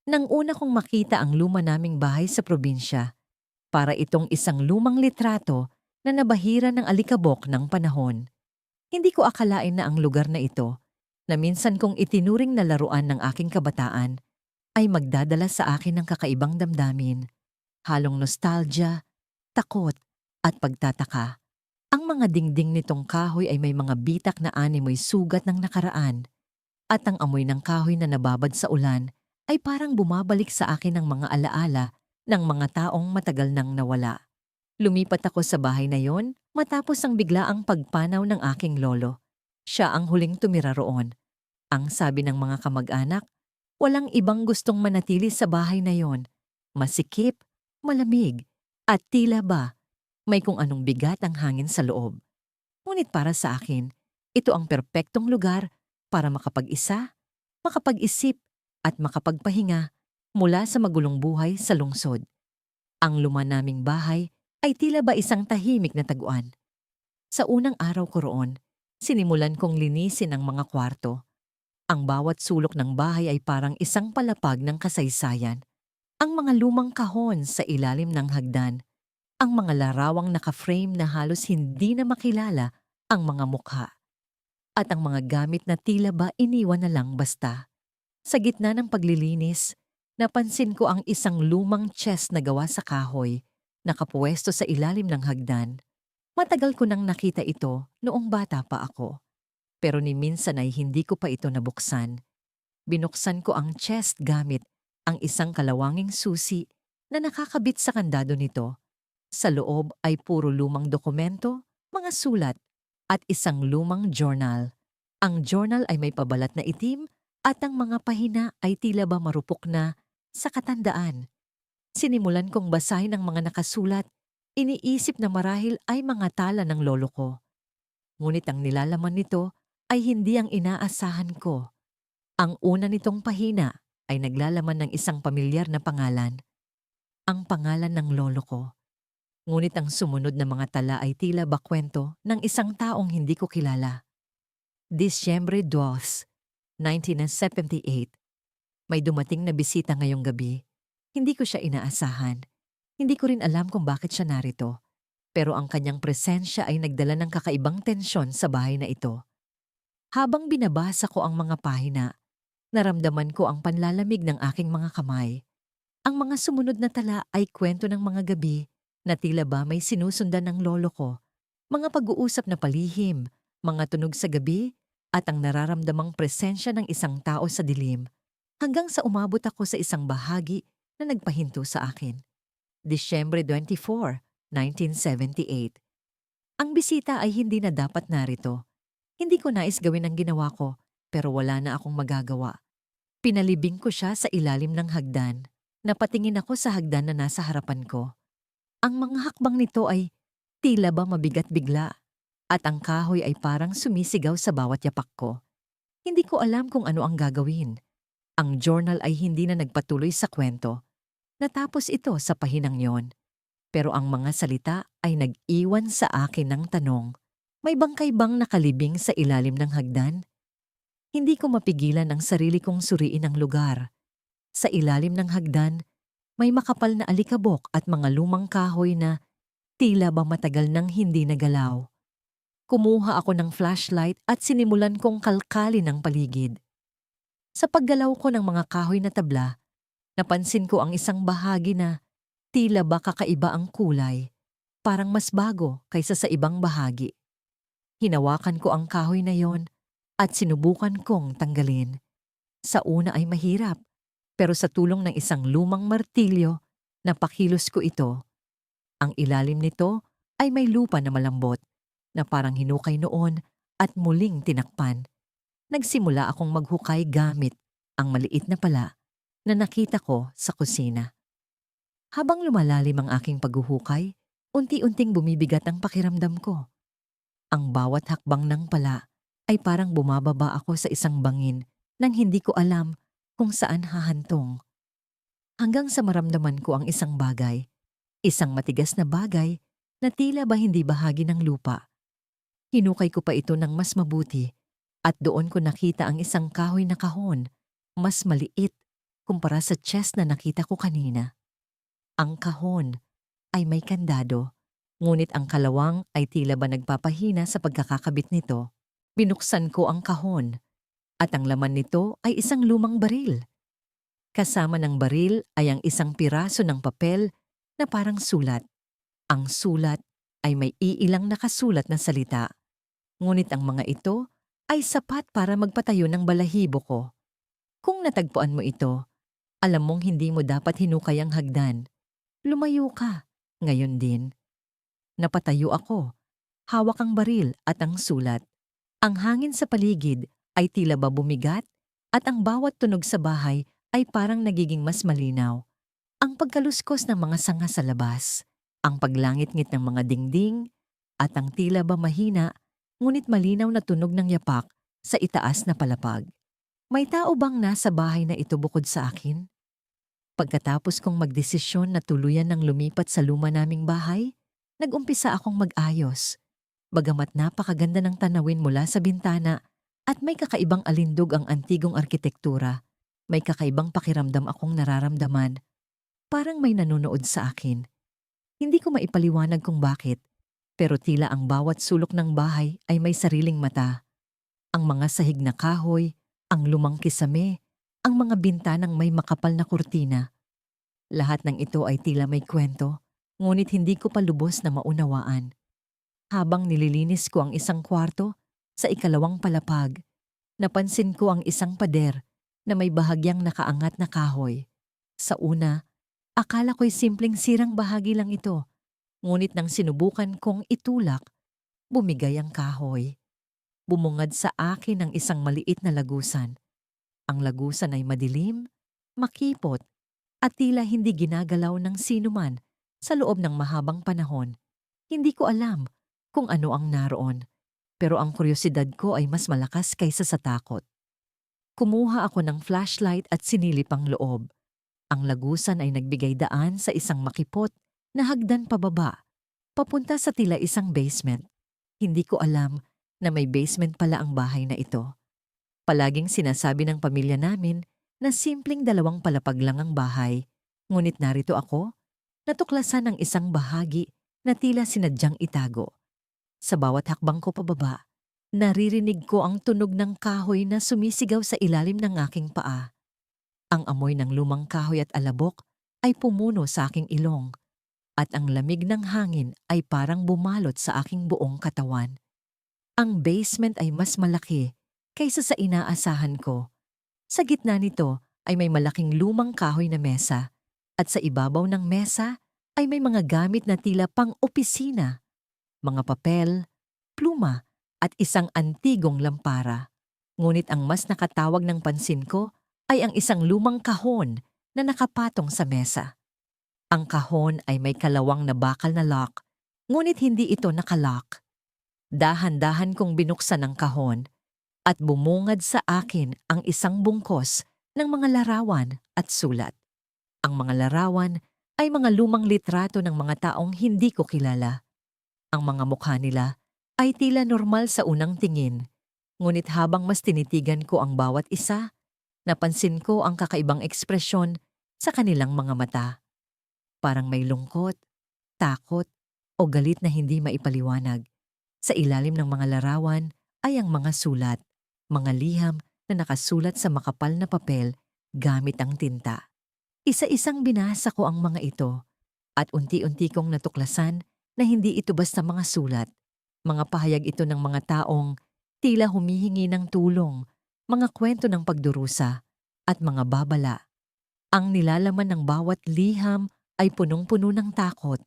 Nang una kong makita ang luma naming bahay sa probinsya, para itong isang lumang litrato na nabahira ng alikabok ng panahon. Hindi ko akalain na ang lugar na ito, na minsan kong itinuring na laruan ng aking kabataan, ay magdadala sa akin ng kakaibang damdamin, halong nostalgia, takot, at pagtataka. Ang mga dingding nitong kahoy ay may mga bitak na animoy sugat ng nakaraan, at ang amoy ng kahoy na nababad sa ulan ay parang bumabalik sa akin ng mga alaala ng mga taong matagal nang nawala. Lumipat ako sa bahay na yon matapos ang biglaang pagpanaw ng aking lolo. Siya ang huling tumira roon. Ang sabi ng mga kamag-anak, walang ibang gustong manatili sa bahay na yon. Masikip, malamig, at tila ba may kung anong bigat ang hangin sa loob. Ngunit para sa akin, ito ang perpektong lugar para makapag-isa, makapag-isip, at makapagpahinga mula sa magulong buhay sa lungsod. Ang luma naming bahay ay tila ba isang tahimik na taguan. Sa unang araw ko roon, sinimulan kong linisin ang mga kwarto. Ang bawat sulok ng bahay ay parang isang palapag ng kasaysayan. Ang mga lumang kahon sa ilalim ng hagdan, ang mga larawang naka-frame na halos hindi na makilala ang mga mukha, at ang mga gamit na tila ba iniwan na lang basta. Sa gitna ng paglilinis, napansin ko ang isang lumang chest na gawa sa kahoy, nakapuwesto sa ilalim ng hagdan. Matagal ko nang nakita ito noong bata pa ako, pero ni minsan ay hindi ko pa ito nabuksan. Binuksan ko ang chest gamit ang isang kalawanging susi na nakakabit sa kandado nito. Sa loob ay puro lumang dokumento, mga sulat, at isang lumang journal. Ang journal ay may pabalat na itim at ang mga pahina ay tila ba marupok na sa katandaan. Sinimulan kong basahin ang mga nakasulat, iniisip na marahil ay mga tala ng lolo ko. Ngunit ang nilalaman nito ay hindi ang inaasahan ko. Ang una nitong pahina ay naglalaman ng isang pamilyar na pangalan, ang pangalan ng lolo ko. Ngunit ang sumunod na mga tala ay tila ba kwento ng isang taong hindi ko kilala. Disyembre 2, 1978. May dumating na bisita ngayong gabi. Hindi ko siya inaasahan. Hindi ko rin alam kung bakit siya narito. Pero ang kanyang presensya ay nagdala ng kakaibang tensyon sa bahay na ito. Habang binabasa ko ang mga pahina, naramdaman ko ang panlalamig ng aking mga kamay. Ang mga sumunod na tala ay kwento ng mga gabi na tila ba may sinusundan ng lolo ko. Mga pag-uusap na palihim, mga tunog sa gabi, at ang nararamdamang presensya ng isang tao sa dilim. Hanggang sa umabot ako sa isang bahagi na nagpahinto sa akin. Disyembre 24, 1978. Ang bisita ay hindi na dapat narito. Hindi ko nais gawin ang ginawa ko, pero wala na akong magagawa. Pinalibing ko siya sa ilalim ng hagdan. Napatingin ako sa hagdan na nasa harapan ko. Ang mga hakbang nito ay tila ba mabigat bigla, at ang kahoy ay parang sumisigaw sa bawat yapak ko. Hindi ko alam kung ano ang gagawin. Ang journal ay hindi na nagpatuloy sa kwento. Natapos ito sa pahinang yon. Pero ang mga salita ay nag-iwan sa akin ng tanong, may bangkay bang nakalibing sa ilalim ng hagdan? Hindi ko mapigilan ang sarili kong suriin ang lugar. Sa ilalim ng hagdan, may makapal na alikabok at mga lumang kahoy na tila ba matagal nang hindi nagalaw. Kumuha ako ng flashlight at sinimulan kong kalkalin ang paligid. Sa paggalaw ko ng mga kahoy na tabla, napansin ko ang isang bahagi na tila ba kakaiba ang kulay, parang mas bago kaysa sa ibang bahagi. Hinawakan ko ang kahoy na yon at sinubukan kong tanggalin. Sa una ay mahirap, pero sa tulong ng isang lumang martilyo, napakilos ko ito. Ang ilalim nito ay may lupa na malambot, na parang hinukay noon at muling tinakpan. Nagsimula akong maghukay gamit ang maliit na pala na nakita ko sa kusina. Habang lumalalim ang aking paghuhukay, unti-unting bumibigat ang pakiramdam ko. Ang bawat hakbang ng pala ay parang bumababa ako sa isang bangin nang hindi ko alam kung saan hahantong. Hanggang sa maramdaman ko ang isang bagay, isang matigas na bagay na tila ba hindi bahagi ng lupa. Hinukay ko pa ito ng mas mabuti at doon ko nakita ang isang kahoy na kahon, mas maliit, kumpara sa chest na nakita ko kanina. Ang kahon ay may kandado, ngunit ang kalawang ay tila ba nagpapahina sa pagkakakabit nito. Binuksan ko ang kahon at ang laman nito ay isang lumang baril. Kasama ng baril ay ang isang piraso ng papel na parang sulat. Ang sulat ay may iilang nakasulat na salita, ngunit ang mga ito ay sapat para magpatayo ng balahibo ko. Kung natagpuan mo ito, alam mong hindi mo dapat hinukay ang hagdan. Lumayo ka. Ngayon din. Napatayo ako. Hawak ang baril at ang sulat. Ang hangin sa paligid ay tila ba bumigat at ang bawat tunog sa bahay ay parang nagiging mas malinaw. Ang pagkaluskos ng mga sanga sa labas, ang paglangit-ngit ng mga dingding, at ang tila ba mahina ngunit malinaw na tunog ng yapak sa itaas na palapag. May tao bang nasa bahay na ito bukod sa akin? Pagkatapos kong magdesisyon na tuluyan ng lumipat sa luma naming bahay, nag-umpisa akong mag-ayos. Bagamat napakaganda ng tanawin mula sa bintana at may kakaibang alindog ang antigong arkitektura, may kakaibang pakiramdam akong nararamdaman. Parang may nanonood sa akin. Hindi ko maipaliwanag kung bakit, pero tila ang bawat sulok ng bahay ay may sariling mata. Ang mga sahig na kahoy, ang lumang kisame, ang mga bintanang may makapal na kurtina. Lahat ng ito ay tila may kwento, ngunit hindi ko pa lubos na maunawaan. Habang nililinis ko ang isang kwarto, sa ikalawang palapag, napansin ko ang isang pader na may bahagyang nakaangat na kahoy. Sa una, akala ko'y simpleng sirang bahagi lang ito, ngunit nang sinubukan kong itulak, bumigay ang kahoy. Bumungad sa akin ang isang maliit na lagusan. Ang lagusan ay madilim, makipot, at tila hindi ginagalaw ng sinuman sa loob ng mahabang panahon. Hindi ko alam kung ano ang naroon, pero ang kuryosidad ko ay mas malakas kaysa sa takot. Kumuha ako ng flashlight at sinilip ang loob. Ang lagusan ay nagbigay daan sa isang makipot na hagdan pababa, papunta sa tila isang basement. Hindi ko alam na may basement pala ang bahay na ito. Palaging sinasabi ng pamilya namin na simpleng 2 palapag lang ang bahay, ngunit narito ako, natuklasan ng isang bahagi na tila sinadyang itago. Sa bawat hakbang ko pababa, naririnig ko ang tunog ng kahoy na sumisigaw sa ilalim ng aking paa. Ang amoy ng lumang kahoy at alabok ay pumuno sa aking ilong, at ang lamig ng hangin ay parang bumalot sa aking buong katawan. Ang basement ay mas malaki kaysa sa inaasahan ko. Sa gitna nito ay may malaking lumang kahoy na mesa, at sa ibabaw ng mesa ay may mga gamit na tila pang-opisina, mga papel, pluma at isang antigong lampara. Ngunit ang mas nakatawag ng pansin ko ay ang isang lumang kahon na nakapatong sa mesa. Ang kahon ay may kalawang na bakal na lock, ngunit hindi ito nakalock. Dahan-dahan kong binuksan ang kahon at bumungad sa akin ang isang bungkos ng mga larawan at sulat. Ang mga larawan ay mga lumang litrato ng mga taong hindi ko kilala. Ang mga mukha nila ay tila normal sa unang tingin, ngunit habang mas tinitigan ko ang bawat isa, napansin ko ang kakaibang ekspresyon sa kanilang mga mata. Parang may lungkot, takot, o galit na hindi maipaliwanag. Sa ilalim ng mga larawan ay ang mga sulat, mga liham na nakasulat sa makapal na papel gamit ang tinta. Isa-isang binasa ko ang mga ito at unti-unti kong natuklasan na hindi ito basta mga sulat. Mga pahayag ito ng mga taong tila humihingi ng tulong, mga kwento ng pagdurusa, at mga babala. Ang nilalaman ng bawat liham ay punong-puno ng takot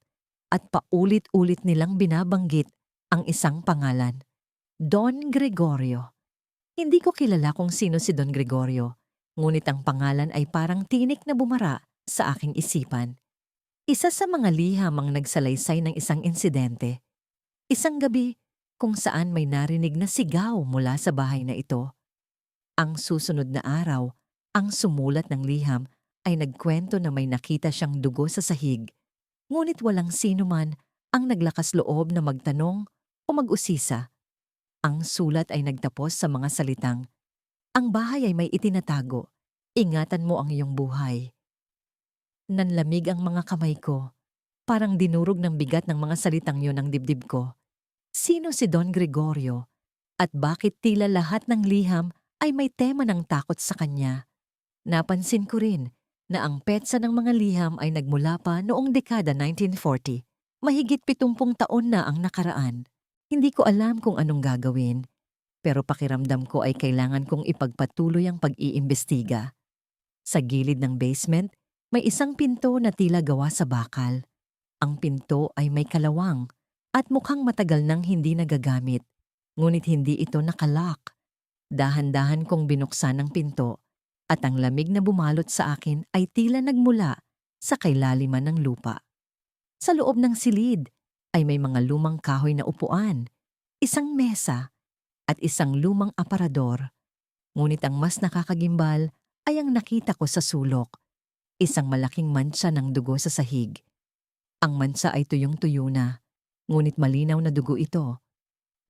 at paulit-ulit nilang binabanggit ang isang pangalan, Don Gregorio. Hindi ko kilala kung sino si Don Gregorio, ngunit ang pangalan ay parang tinik na bumara sa aking isipan. Isa sa mga liham ang nagsalaysay ng isang insidente. Isang gabi kung saan may narinig na sigaw mula sa bahay na ito. Ang susunod na araw, ang sumulat ng liham ay nagkwento na may nakita siyang dugo sa sahig, ngunit walang sino man ang naglakas loob na magtanong o mag-usisa. Ang sulat ay nagtapos sa mga salitang, "Ang bahay ay may itinatago Ingatan mo ang iyong buhay. Nanlamig ang mga kamay ko. Parang dinurog ng bigat ng mga salitang yon ang dibdib ko. Sino si Don Gregorio? At bakit tila lahat ng liham ay may tema ng takot sa kanya? Napansin ko rin na ang petsa ng mga liham ay nagmula pa noong dekada 1940. Mahigit 70 taon na ang nakaraan. Hindi ko alam kung anong gagawin, pero pakiramdam ko ay kailangan kong ipagpatuloy ang pag-iimbestiga. Sa gilid ng basement, may isang pinto na tila gawa sa bakal. Ang pinto ay may kalawang at mukhang matagal nang hindi nagagamit, ngunit hindi ito nakalock. Dahan-dahan kong binuksan ang pinto at ang lamig na bumalot sa akin ay tila nagmula sa kailaliman ng lupa. Sa loob ng silid ay may mga lumang kahoy na upuan, isang mesa at isang lumang aparador. Ngunit ang mas nakakagimbal ay ang nakita ko sa sulok, isang malaking mantsa ng dugo sa sahig. Ang mantsa ay tuyong-tuyo na, ngunit malinaw na dugo ito.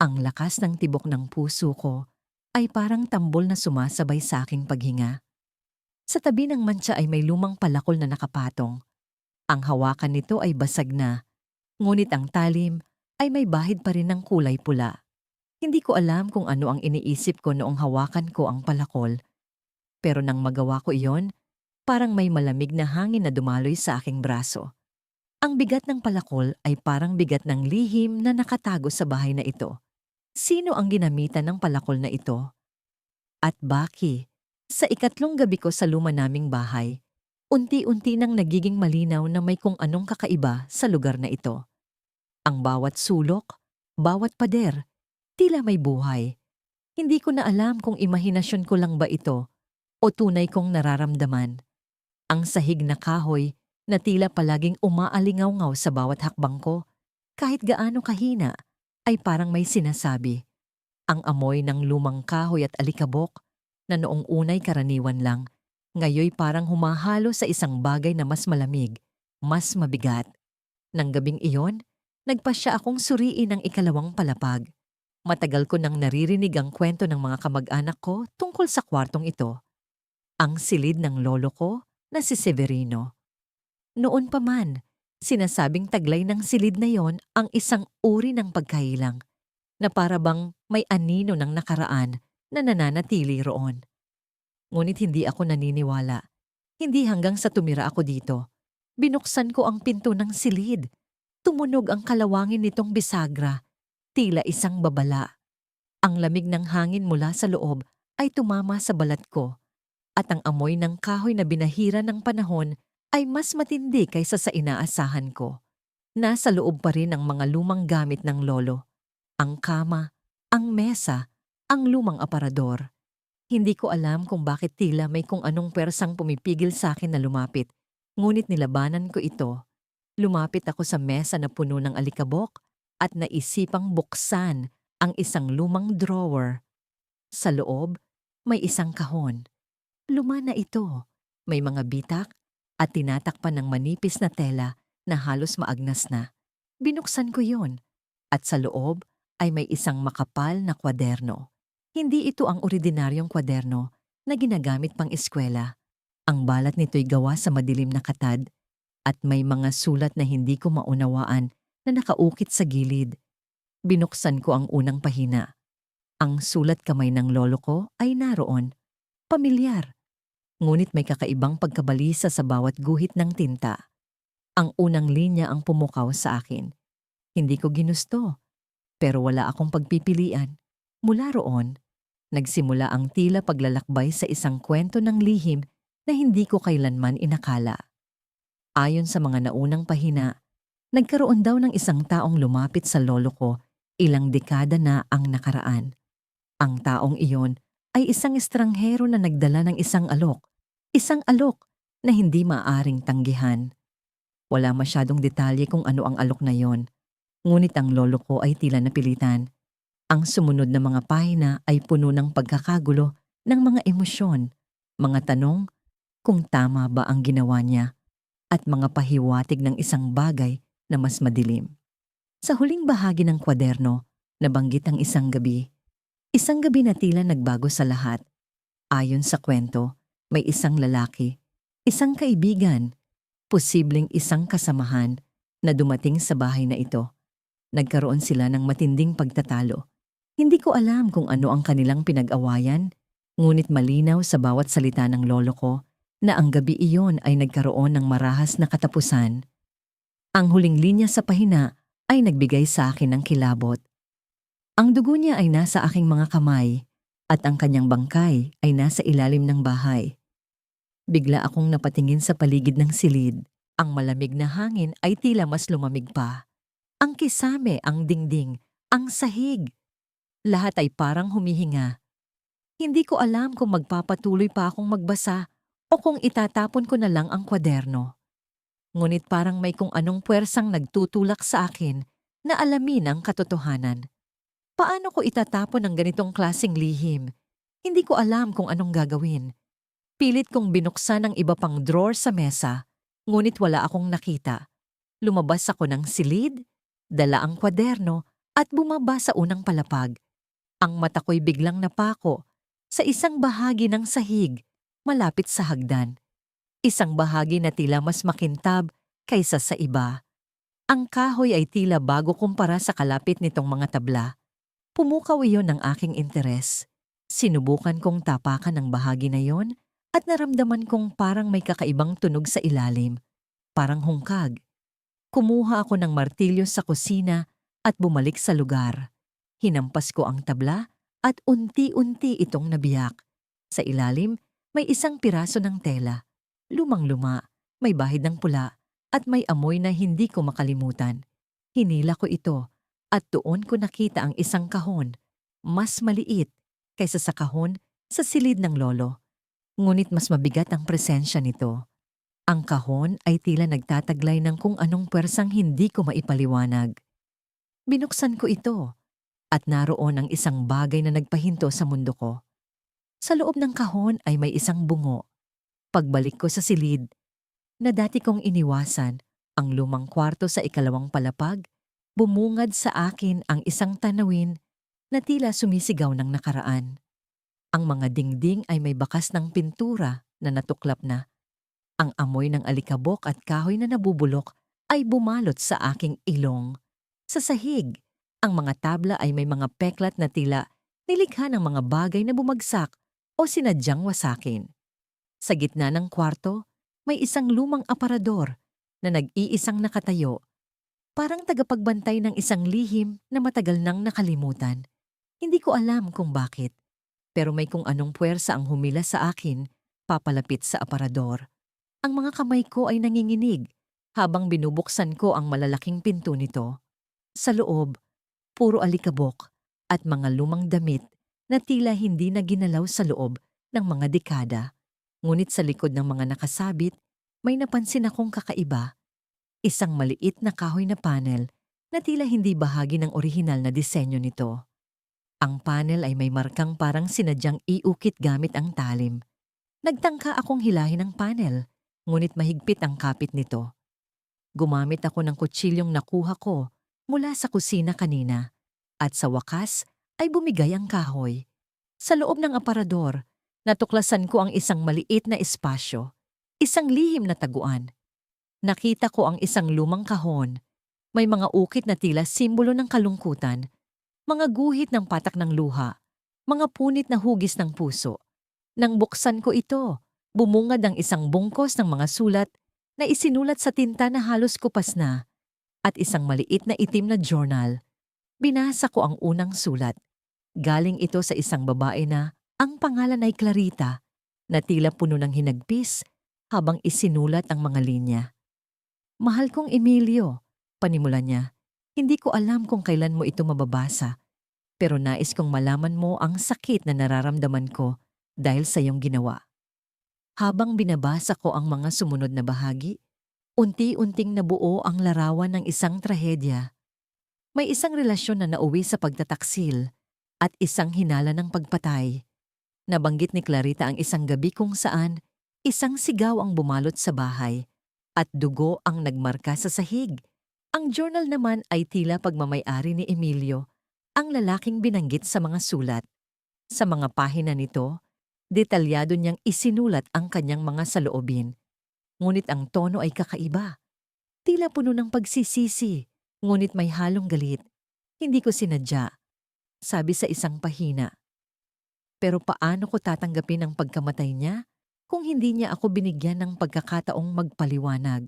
Ang lakas ng tibok ng puso ko ay parang tambol na sumasabay sa aking paghinga. Sa tabi ng mantsa ay may lumang palakol na nakapatong. Ang hawakan nito ay basag na, ngunit ang talim ay may bahid pa rin ng kulay pula. Hindi ko alam kung ano ang iniisip ko noong hawakan ko ang palakol. Pero nang magawa ko iyon, parang may malamig na hangin na dumaloy sa aking braso. Ang bigat ng palakol ay parang bigat ng lihim na nakatago sa bahay na ito. Sino ang ginamitan ng palakol na ito? At bakit? Sa ikatlong gabi ko sa luma naming bahay, unti-unti nang nagiging malinaw na may kung anong kakaiba sa lugar na ito. Ang bawat sulok, bawat pader, tila may buhay. Hindi ko na alam kung imahinasyon ko lang ba ito o tunay kong nararamdaman. Ang sahig na kahoy na tila palaging umaalingaw-ngaw sa bawat hakbang ko, kahit gaano kahina, ay parang may sinasabi. Ang amoy ng lumang kahoy at alikabok na noong unay karaniwan lang, ngayoy parang humahalo sa isang bagay na mas malamig, mas mabigat. Nang gabing iyon, nagpasya akong suriin ang ikalawang palapag. Matagal ko nang naririnig ang kwento ng mga kamag-anak ko tungkol sa kwartong ito. Ang silid ng lolo ko na si Severino. Noon pa man, sinasabing taglay ng silid na yon ang isang uri ng pagkahilang na para bang may anino ng nakaraan na nananatili roon. Ngunit hindi ako naniniwala. Hindi hanggang sa tumira ako dito. Binuksan ko ang pinto ng silid. Tumunog ang kalawangin nitong bisagra, tila isang babala. Ang lamig ng hangin mula sa loob ay tumama sa balat ko at ang amoy ng kahoy na binahira ng panahon ay mas matindi kaysa sa inaasahan ko. Nasa loob pa rin ang mga lumang gamit ng lolo. Ang kama, ang mesa, ang lumang aparador. Hindi ko alam kung bakit tila may kung anong pwersang pumipigil sa akin na lumapit. Ngunit nilabanan ko ito. Lumapit ako sa mesa na puno ng alikabok at naisipang buksan ang isang lumang drawer. Sa loob, may isang kahon. Luma na ito. May mga bitak at tinatakpan ng manipis na tela na halos maagnas na. Binuksan ko yon at sa loob ay may isang makapal na kwaderno. Hindi ito ang ordinaryong kwaderno na ginagamit pang eskwela. Ang balat nito'y gawa sa madilim na katad at may mga sulat na hindi ko maunawaan na nakaukit sa gilid. Binuksan ko ang unang pahina. Ang sulat kamay ng lolo ko ay naroon. Pamilyar. Ngunit may kakaibang pagkabalisa sa bawat guhit ng tinta. Ang unang linya ang pumukaw sa akin. Hindi ko ginusto, pero wala akong pagpipilian. Mula roon, nagsimula ang tila paglalakbay sa isang kwento ng lihim na hindi ko kailanman inakala. Ayon sa mga naunang pahina, nagkaroon daw ng isang taong lumapit sa lolo ko ilang dekada na ang nakaraan. Ang taong iyon ay isang estranghero na nagdala ng isang alok na hindi maaring tanggihan. Wala masyadong detalye kung ano ang alok na yon, ngunit ang lolo ko ay tila napilitan. Ang sumunod na mga pahina ay puno ng pagkakagulo ng mga emosyon, mga tanong kung tama ba ang ginawa niya, at mga pahiwatig ng isang bagay na mas madilim. Sa huling bahagi ng kwaderno, nabanggit ang isang gabi. Isang gabi na tila nagbago sa lahat. Ayon sa kwento, May isang lalaki, isang kaibigan, posibleng isang kasamahan na dumating sa bahay na ito. Nagkaroon sila ng matinding pagtatalo. Hindi ko alam kung ano ang kanilang pinag-awayan, ngunit malinaw sa bawat salita ng lolo ko na ang gabi iyon ay nagkaroon ng marahas na katapusan. Ang huling linya sa pahina ay nagbigay sa akin ng kilabot. Ang dugo niya ay nasa aking mga kamay at ang kanyang bangkay ay nasa ilalim ng bahay. Bigla akong napatingin sa paligid ng silid. Ang malamig na hangin ay tila mas lumamig pa. Ang kisame, ang dingding, ang sahig. Lahat ay parang humihinga. Hindi ko alam kung magpapatuloy pa akong magbasa o kung itatapon ko na lang ang kwaderno. Ngunit parang may kung anong puwersang nagtutulak sa akin na alamin ang katotohanan. Paano ko itatapon ang ganitong klaseng lihim? Hindi ko alam kung anong gagawin. Pilit kong binuksan ang iba pang drawer sa mesa, ngunit wala akong nakita. Lumabas ako ng silid, dala ang kwaderno at bumaba sa unang palapag. Ang mata ko'y biglang napako sa isang bahagi ng sahig malapit sa hagdan. Isang bahagi na tila mas makintab kaysa sa iba. Ang kahoy ay tila bago kumpara sa kalapit nitong mga tabla. Pumukaw iyon ng aking interes. Sinubukan kong tapakan ang bahagi na yon at naramdaman kong parang may kakaibang tunog sa ilalim. Parang hungkag. Kumuha ako ng martilyo sa kusina at bumalik sa lugar. Hinampas ko ang tabla at unti-unti itong nabiyak. Sa ilalim, may isang piraso ng tela. Lumang-luma, may bahid ng pula, at may amoy na hindi ko makalimutan. Hinila ko ito at doon ko nakita ang isang kahon, mas maliit kaysa sa kahon sa silid ng lolo. Ngunit mas mabigat ang presensya nito. Ang kahon ay tila nagtataglay ng kung anong puwersang hindi ko maipaliwanag. Binuksan ko ito at naroon ang isang bagay na nagpahinto sa mundo ko. Sa loob ng kahon ay may isang bungo. Pagbalik ko sa silid, na dati kong iniwasan, ang lumang kwarto sa ikalawang palapag, bumungad sa akin ang isang tanawin na tila sumisigaw ng nakaraan. Ang mga dingding ay may bakas ng pintura na natuklap na. Ang amoy ng alikabok at kahoy na nabubulok ay bumalot sa aking ilong. Sa sahig, ang mga tabla ay may mga peklat na tila nilikha ng mga bagay na bumagsak o sinadyang wasakin. Sa gitna ng kwarto, may isang lumang aparador na nag-iisang nakatayo, parang tagapagbantay ng isang lihim na matagal nang nakalimutan. Hindi ko alam kung bakit, pero may kung anong puwersa ang humila sa akin papalapit sa aparador. Ang mga kamay ko ay nanginginig habang binubuksan ko ang malalaking pinto nito. Sa loob, puro alikabok at mga lumang damit na tila hindi na ginalaw sa loob ng mga dekada. Ngunit sa likod ng mga nakasabit, may napansin akong kakaiba. Isang maliit na kahoy na panel na tila hindi bahagi ng orihinal na disenyo nito. Ang panel ay may markang parang sinadyang iukit gamit ang talim. Nagtangka akong hilahin ang panel, ngunit mahigpit ang kapit nito. Gumamit ako ng kutsilyong nakuha ko mula sa kusina kanina, at sa wakas ay bumigay ang kahoy. Sa loob ng aparador, natuklasan ko ang isang maliit na espasyo, isang lihim na taguan. Nakita ko ang isang lumang kahon. May mga ukit na tila simbolo ng kalungkutan, mga guhit ng patak ng luha, mga punit na hugis ng puso. Nang buksan ko ito, bumungad ang isang bungkos ng mga sulat na isinulat sa tinta na halos kupas na, at isang maliit na itim na journal. Binasa ko ang unang sulat. Galing ito sa isang babae na ang pangalan ay Clarita, na tila puno ng hinagpis habang isinulat ang mga linya. "Mahal kong Emilio," panimula niya. "Hindi ko alam kung kailan mo ito mababasa, pero nais kong malaman mo ang sakit na nararamdaman ko dahil sa iyong ginawa." Habang binabasa ko ang mga sumunod na bahagi, unti-unting nabuo ang larawan ng isang trahedya. May isang relasyon na nauwi sa pagtataksil at isang hinala ng pagpatay. Nabanggit ni Clarita ang isang gabi kung saan isang sigaw ang bumalot sa bahay at dugo ang nagmarka sa sahig. Ang journal naman ay tila pagmamay-ari ni Emilio, ang lalaking binanggit sa mga sulat. Sa mga pahina nito, Detalyado niyang isinulat ang kanyang mga saloobin, ngunit ang tono ay kakaiba. Tila puno ng pagsisisi, ngunit may halong galit. Hindi ko sinadya, sabi sa isang pahina. Pero paano ko tatanggapin ang pagkamatay niya kung hindi niya ako binigyan ng pagkakataong magpaliwanag?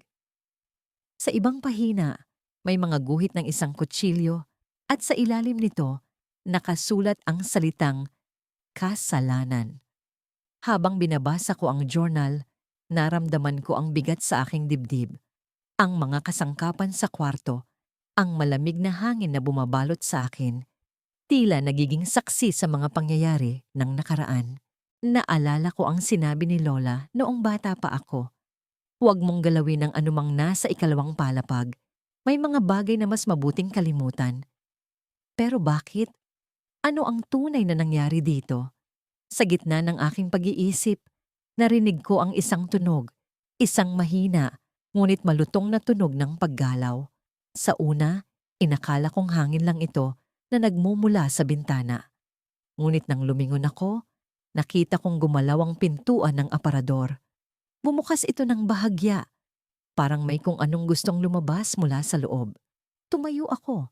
Sa ibang pahina, may mga guhit ng isang kutsilyo at sa ilalim nito, nakasulat ang salitang kasalanan. Habang binabasa ko ang journal, naramdaman ko ang bigat sa aking dibdib. Ang mga kasangkapan sa kwarto, ang malamig na hangin na bumabalot sa akin, tila nagiging saksi sa mga pangyayari ng nakaraan. Naalala ko ang sinabi ni Lola noong bata pa ako. Huwag mong galawin ang anumang nasa ikalawang palapag. May mga bagay na mas mabuting kalimutan. Pero bakit? Ano ang tunay na nangyari dito? Sa gitna ng aking pag-iisip, narinig ko ang isang tunog, isang mahina, ngunit malutong na tunog ng paggalaw. Sa una, inakala kong hangin lang ito na nagmumula sa bintana. Ngunit nang lumingon ako, nakita kong gumalaw ang pintuan ng aparador. Bumukas ito ng bahagya, parang may kung anong gustong lumabas mula sa loob. Tumayo ako,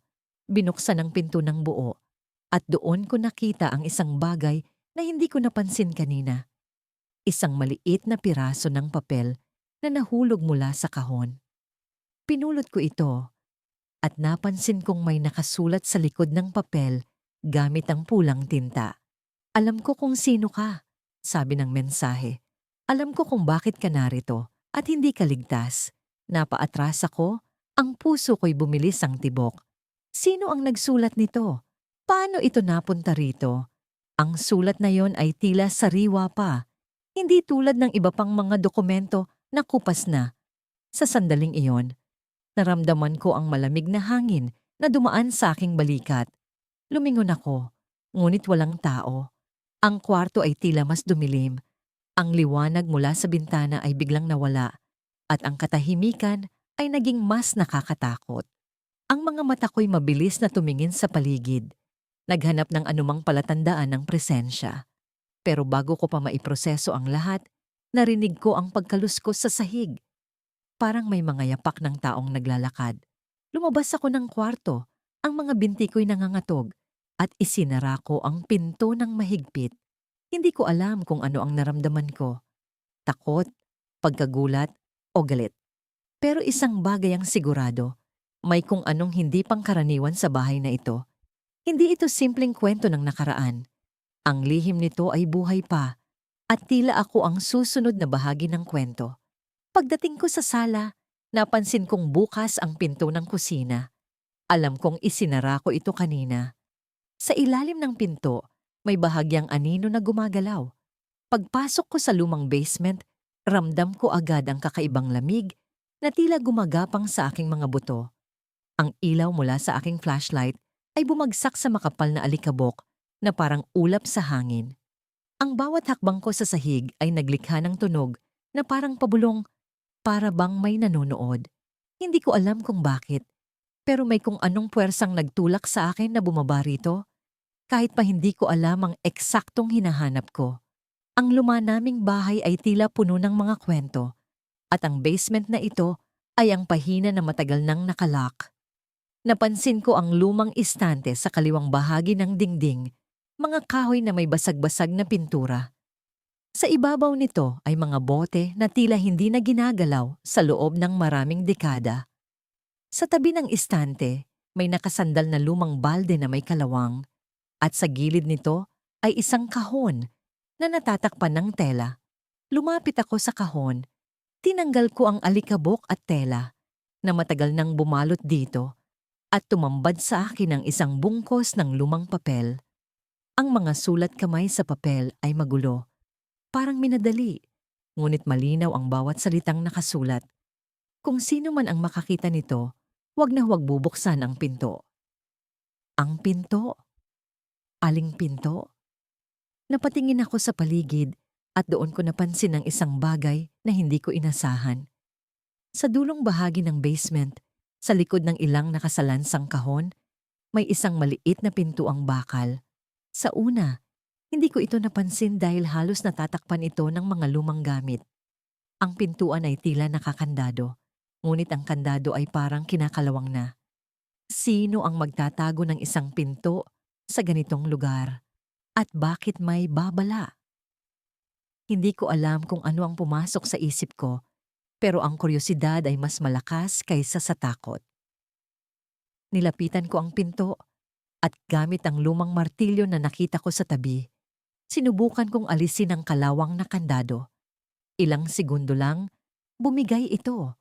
binuksan ang pinto ng buo, at doon ko nakita ang isang bagay na hindi ko napansin kanina. Isang maliit na piraso ng papel na nahulog mula sa kahon. Pinulot ko ito at napansin kong may nakasulat sa likod ng papel gamit ang pulang tinta. Alam ko kung sino ka, sabi ng mensahe. Alam ko kung bakit ka narito at hindi ka ligtas. Napaatras ako, ang puso ko'y bumilis ang tibok. Sino ang nagsulat nito? Paano ito napunta rito? Ang sulat na yon ay tila sariwa pa, hindi tulad ng iba pang mga dokumento na kupas na. Sa sandaling iyon, naramdaman ko ang malamig na hangin na dumaan sa aking balikat. Lumingon ako, ngunit walang tao. Ang kwarto ay tila mas dumilim. Ang liwanag mula sa bintana ay biglang nawala at ang katahimikan ay naging mas nakakatakot. Ang mga mata ko'y mabilis na tumingin sa paligid, naghanap ng anumang palatandaan ng presensya. Pero bago ko pa maiproseso ang lahat, narinig ko ang pagkaluskos sa sahig. Parang may mga yapak ng taong naglalakad. Lumabas ako ng kwarto, ang mga binti ko'y nangangatog at isinara ko ang pinto ng mahigpit. Hindi ko alam kung ano ang naramdaman ko. Takot, pagkagulat, o galit. Pero isang bagay ang sigurado, may kung anong hindi pangkaraniwan sa bahay na ito. Hindi ito simpleng kwento ng nakaraan. Ang lihim nito ay buhay pa, at tila ako ang susunod na bahagi ng kwento. Pagdating ko sa sala, napansin kong bukas ang pinto ng kusina. Alam kong isinara ko ito kanina. Sa ilalim ng pinto, may bahagyang anino na gumagalaw. Pagpasok ko sa lumang basement, ramdam ko agad ang kakaibang lamig na tila gumagapang sa aking mga buto. Ang ilaw mula sa aking flashlight ay bumagsak sa makapal na alikabok na parang ulap sa hangin. Ang bawat hakbang ko sa sahig ay naglikha ng tunog na parang pabulong, para bang may nanonood. Hindi ko alam kung bakit, pero may kung anong puwersang nagtulak sa akin na bumaba rito. Kahit pa hindi ko alam ang eksaktong hinahanap ko. Ang luma naming bahay ay tila puno ng mga kwento, at ang basement na ito ay ang pahina na matagal nang nakalock. Napansin ko ang lumang istante sa kaliwang bahagi ng dingding, mga kahoy na may basag-basag na pintura. Sa ibabaw nito ay mga bote na tila hindi na ginagalaw sa loob ng maraming dekada. Sa tabi ng istante, may nakasandal na lumang balde na may kalawang, at sa gilid nito ay isang kahon na natatakpan ng tela. Lumapit ako sa kahon, tinanggal ko ang alikabok at tela na matagal nang bumalot dito at tumambad sa akin ang isang bungkos ng lumang papel. Ang mga sulat kamay sa papel ay magulo, parang minadali, ngunit malinaw ang bawat salitang nakasulat. Kung sino man ang makakita nito, huwag na huwag bubuksan ang pinto. Ang pinto? Aling pinto? Napatingin ako sa paligid at doon ko napansin ang isang bagay na hindi ko inasahan. Sa dulong bahagi ng basement, sa likod ng ilang nakasalansang kahon, may isang maliit na pintuang bakal. Sa una, Hindi ko ito napansin dahil halos natatakpan ito ng mga lumang gamit. Ang pintuan ay tila nakakandado, ngunit ang kandado ay parang kinakalawang na. Sino ang magtatago ng isang pinto sa ganitong lugar? At bakit may babala? Hindi ko alam kung ano ang pumasok sa isip ko, pero ang kuryosidad ay mas malakas kaysa sa takot. Nilapitan ko ang pinto at gamit ang lumang martilyo na nakita ko sa tabi, sinubukan kong alisin ang kalawang na kandado. Ilang segundo lang, bumigay ito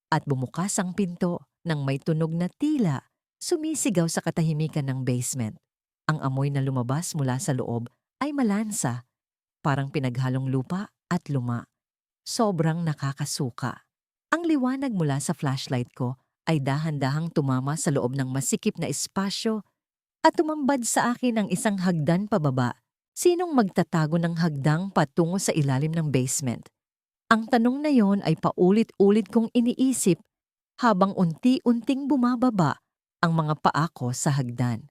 at bumukas ang pinto nang may tunog na tila sumisigaw sa katahimikan ng basement. Ang amoy na lumabas mula sa loob ay malansa, parang pinaghalong lupa at luma. Sobrang nakakasuka. Ang liwanag mula sa flashlight ko ay dahan-dahang tumama sa loob ng masikip na espasyo at tumambad sa akin ang isang hagdan pababa. Sinong magtatago ng hagdang patungo sa ilalim ng basement? Ang tanong na yon ay paulit-ulit kong iniisip habang unti-unting bumababa ang mga paa ko sa hagdan.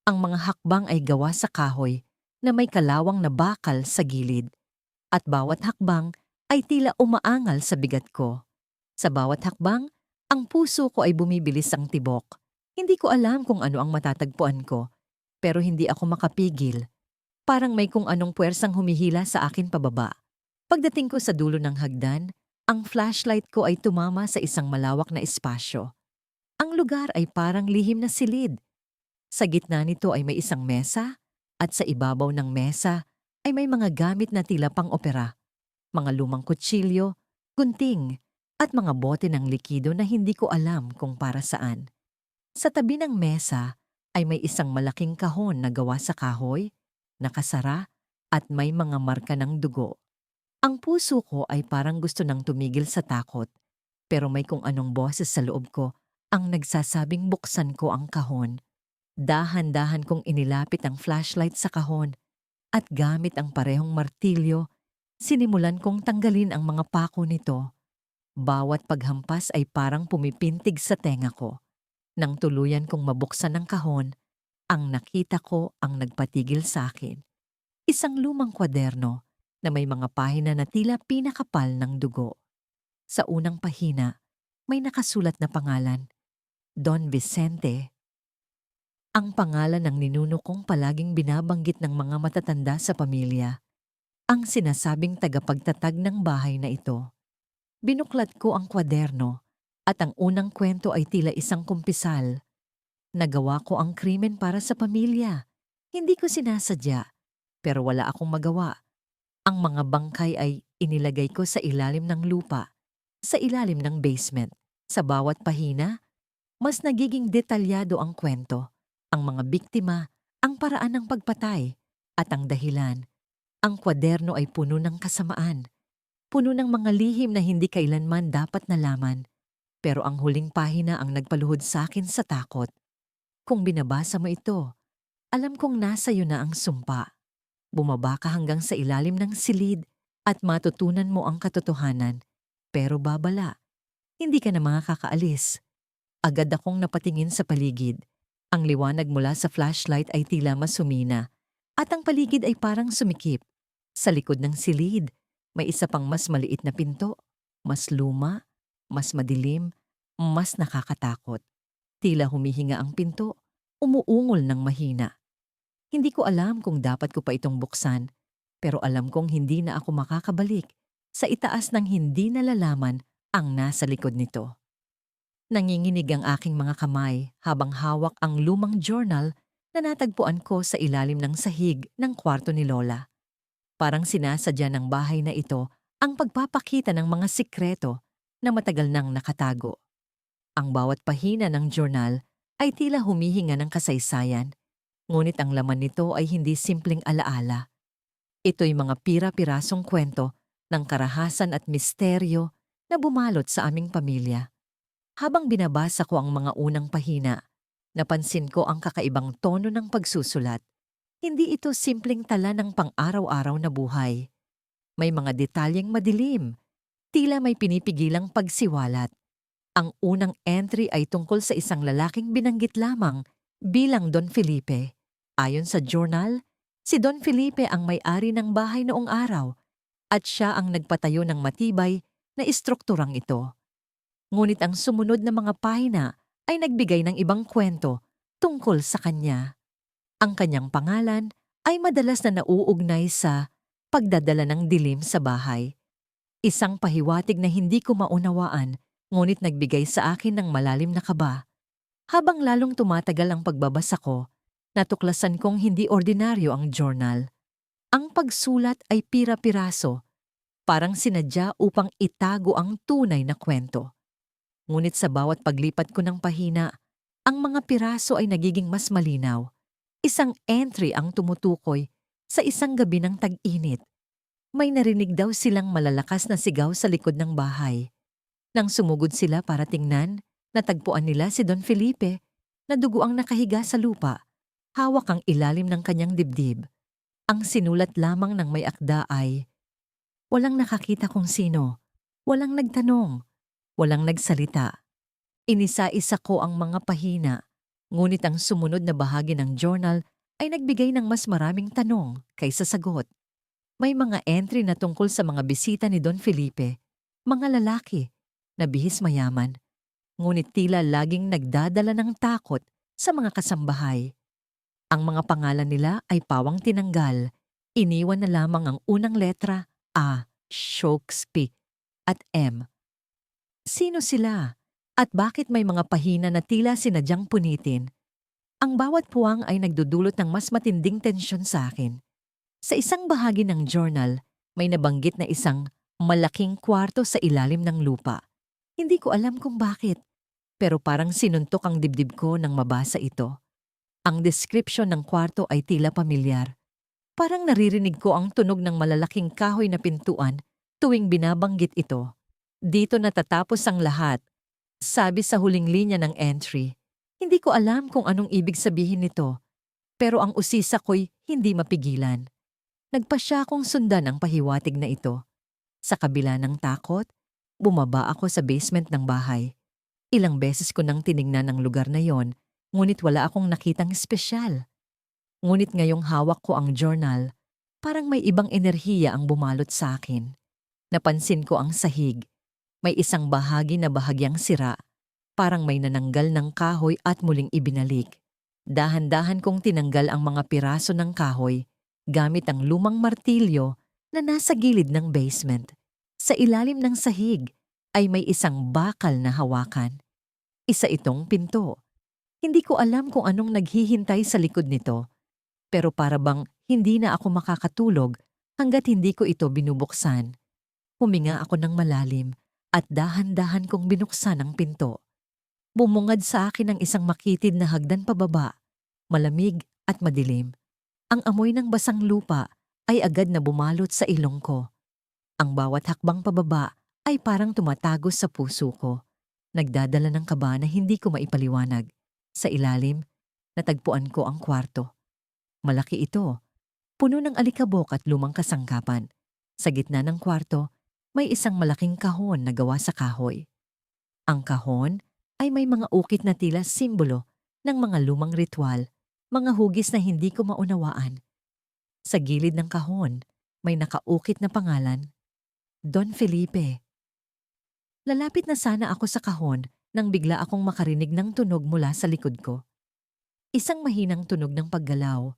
Ang mga hakbang ay gawa sa kahoy na may kalawang na bakal sa gilid at bawat hakbang ay tila umaangal sa bigat ko. Sa bawat hakbang, ang puso ko ay bumibilis ang tibok. Hindi ko alam kung ano ang matatagpuan ko, pero hindi ako makapigil. Parang may kung anong puwersang humihila sa akin pababa. Pagdating ko sa dulo ng hagdan, ang flashlight ko ay tumama sa isang malawak na espasyo. Ang lugar ay parang lihim na silid. Sa gitna nito ay may isang mesa at sa ibabaw ng mesa ay may mga gamit na tila pang-opera. Mga lumang kutsilyo, gunting, at mga bote ng likido na hindi ko alam kung para saan. Sa tabi ng mesa ay may isang malaking kahon na gawa sa kahoy, nakasara at may mga marka ng dugo. Ang puso ko ay parang gusto nang tumigil sa takot, pero may kung anong boses sa loob ko ang nagsasabing buksan ko ang kahon. Dahan-dahan kong inilapit ang flashlight sa kahon at gamit ang parehong martilyo, sinimulan kong tanggalin ang mga pako nito. Bawat paghampas ay parang pumipintig sa tenga ko. Nang tuluyan kong mabuksan ang kahon, ang nakita ko ang nagpatigil sa akin. Isang lumang kwaderno na may mga pahina na tila pinakapal ng dugo. Sa unang pahina, may nakasulat na pangalan, Don Vicente. Ang pangalan ng ninuno kong palaging binabanggit ng mga matatanda sa pamilya. Ang sinasabing tagapagtatag ng bahay na ito. Binuklat ko ang kwaderno at ang unang kwento ay tila isang kumpisal. Nagawa ko ang krimen para sa pamilya. Hindi ko sinasadya, pero wala akong magawa. Ang mga bangkay ay inilagay ko sa ilalim ng lupa, sa ilalim ng basement. Sa bawat pahina, mas nagiging detalyado ang kwento, ang mga biktima, ang paraan ng pagpatay, at ang dahilan. Ang kwaderno ay puno ng kasamaan, puno ng mga lihim na hindi kailanman dapat nalaman. Pero ang huling pahina ang nagpaluhod sa akin sa takot. Kung binabasa mo ito, alam kong nasa iyo na ang sumpa. Bumaba ka hanggang sa ilalim ng silid at matutunan mo ang katotohanan. Pero babala, hindi ka na makakaalis. Agad akong napatingin sa paligid. Ang liwanag mula sa flashlight ay tila masumina at ang paligid ay parang sumikip. Sa likod ng silid, may isa pang mas maliit na pinto, mas luma, mas madilim, mas nakakatakot. Tila humihinga ang pinto, umuungol ng mahina. Hindi ko alam kung dapat ko pa itong buksan, pero alam kong hindi na ako makakabalik sa itaas ng hindi nalalaman ang nasa likod nito. Nanginginig ang aking mga kamay habang hawak ang lumang journal na natagpuan ko sa ilalim ng sahig ng kwarto ni Lola. Parang sinasadya ng bahay na ito ang pagpapakita ng mga sikreto na matagal nang nakatago. Ang bawat pahina ng journal ay tila humihinga ng kasaysayan. Ngunit ang laman nito ay hindi simpleng alaala. Ito'y mga pira-pirasong kwento ng karahasan at misteryo na bumalot sa aming pamilya. Habang binabasa ko ang mga unang pahina, napansin ko ang kakaibang tono ng pagsusulat. Hindi ito simpleng tala ng pang-araw-araw na buhay. May mga detalyeng madilim, tila may pinipigilang pagsiwalat. Ang unang entry ay tungkol sa isang lalaking binanggit lamang bilang Don Felipe. Ayon sa journal, Si Don Felipe ang may-ari ng bahay noong araw at siya ang nagpatayo ng matibay na istrukturang ito. Ngunit ang sumunod na mga pahina ay nagbigay ng ibang kwento tungkol sa kanya. Ang kanyang pangalan ay madalas na nauugnay sa pagdadala ng dilim sa bahay. Isang pahiwatig na hindi ko maunawaan, ngunit nagbigay sa akin ng malalim na kaba. Habang lalong tumatagal ang pagbabasa ko, natuklasan kong hindi ordinaryo ang journal. Ang pagsulat ay pira-piraso, parang sinadya upang itago ang tunay na kwento. Ngunit sa bawat paglipat ko ng pahina, ang mga piraso ay nagiging mas malinaw. Isang entry ang tumutukoy sa isang gabi ng tag-init. May narinig daw silang malalakas na sigaw sa likod ng bahay. Nang sumugod sila para tingnan, natagpuan nila si Don Felipe na dugo ang nakahiga sa lupa, hawak ang ilalim ng kanyang dibdib. Ang sinulat lamang ng may akda ay, "Walang nakakita kung sino, walang nagtanong, walang nagsalita." Inisa-isa ko ang mga pahina, ngunit ang sumunod na bahagi ng journal ay nagbigay ng mas maraming tanong kaysa sagot. May mga entry na tungkol sa mga bisita ni Don Felipe, mga lalaki na bihis mayaman, ngunit tila laging nagdadala ng takot sa mga kasambahay. Ang mga pangalan nila ay pawang tinanggal, iniwan na lamang ang unang letra A, Shokespeare, at M. Sino sila? At bakit may mga pahina na tila sinadyang punitin? Ang bawat puwang ay nagdudulot ng mas matinding tensyon sa akin. Sa isang bahagi ng journal, may nabanggit na isang malaking kwarto sa ilalim ng lupa. Hindi ko alam kung bakit, pero parang sinuntok ang dibdib ko nang mabasa ito. Ang description ng kwarto ay tila pamilyar. Parang naririnig ko ang tunog ng malalaking kahoy na pintuan tuwing binabanggit ito. Dito natatapos ang lahat, sabi sa huling linya ng entry. Hindi ko alam kung anong ibig sabihin nito, pero ang usisa ko'y hindi mapigilan. Nagpasya akong sundan ang pahiwatig na ito. Sa kabila ng takot, bumaba ako sa basement ng bahay. Ilang beses ko nang tiningnan ang lugar na yon, ngunit wala akong nakitang espesyal. Ngunit ngayong hawak ko ang journal, parang may ibang enerhiya ang bumalot sa akin. Napansin ko ang sahig. May isang bahagi na bahagyang sira, parang may nananggal ng kahoy at muling ibinalik. Dahan-dahan kong tinanggal ang mga piraso ng kahoy gamit ang lumang martilyo na nasa gilid ng basement. Sa ilalim ng sahig ay may isang bakal na hawakan. Isa itong pinto. Hindi ko alam kung anong naghihintay sa likod nito, pero para bang hindi na ako makakatulog hanggat hindi ko ito binubuksan. Huminga ako ng malalim at dahan-dahan kong binuksan ang pinto. Bumungad sa akin ang isang makitid na hagdan pababa, malamig at madilim. Ang amoy ng basang lupa ay agad na bumalot sa ilong ko. Ang bawat hakbang pababa ay parang tumatagos sa puso ko. Nagdadala ng kaba na hindi ko maipaliwanag. Sa ilalim, natagpuan ko ang kwarto. Malaki ito, puno ng alikabok at lumang kasangkapan. Sa gitna ng kwarto, may isang malaking kahon na gawa sa kahoy. Ang kahon ay may mga ukit na tila simbolo ng mga lumang ritual, mga hugis na hindi ko maunawaan. Sa gilid ng kahon, may nakaukit na pangalan, Don Felipe. Lalapit na sana ako sa kahon nang bigla akong makarinig ng tunog mula sa likod ko. Isang mahinang tunog ng paggalaw,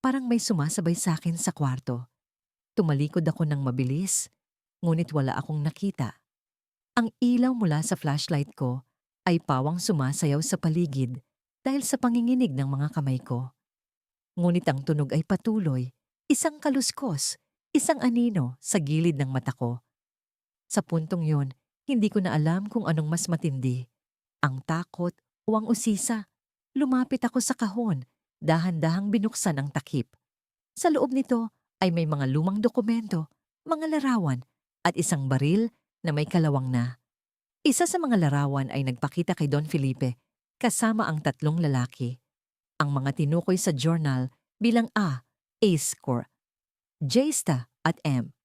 parang may sumasabay sa akin sa kwarto. Tumalikod ako ng mabilis, ngunit wala akong nakita. Ang ilaw mula sa flashlight ko ay pawang sumasayaw sa paligid dahil sa panginginig ng mga kamay ko. Ngunit ang tunog ay patuloy, isang kaluskos, isang anino sa gilid ng mata ko. Sa puntong yun, hindi ko na alam kung anong mas matindi, ang takot o ang usisa. Lumapit ako sa kahon, dahan-dahang binuksan ang takip. Sa loob nito ay may mga lumang dokumento, mga larawan, at isang baril na may kalawang na. Isa sa mga larawan ay nagpakita kay Don Felipe kasama ang 3 lalaki. Ang mga tinukoy sa journal bilang A, Ace Score, J-sta at M.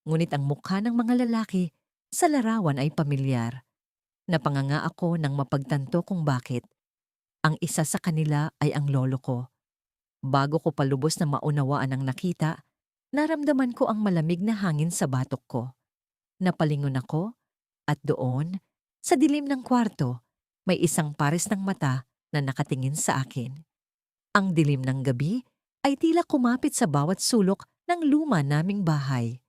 Ngunit ang mukha ng mga lalaki sa larawan ay pamilyar. Napanganga ako nang mapagtanto kung bakit. Ang isa sa kanila ay ang lolo ko. Bago ko palubos na maunawaan ang nakita, naramdaman ko ang malamig na hangin sa batok ko. Napalingon ako at doon, sa dilim ng kwarto, may isang pares ng mata na nakatingin sa akin. Ang dilim ng gabi ay tila kumapit sa bawat sulok ng luma naming bahay.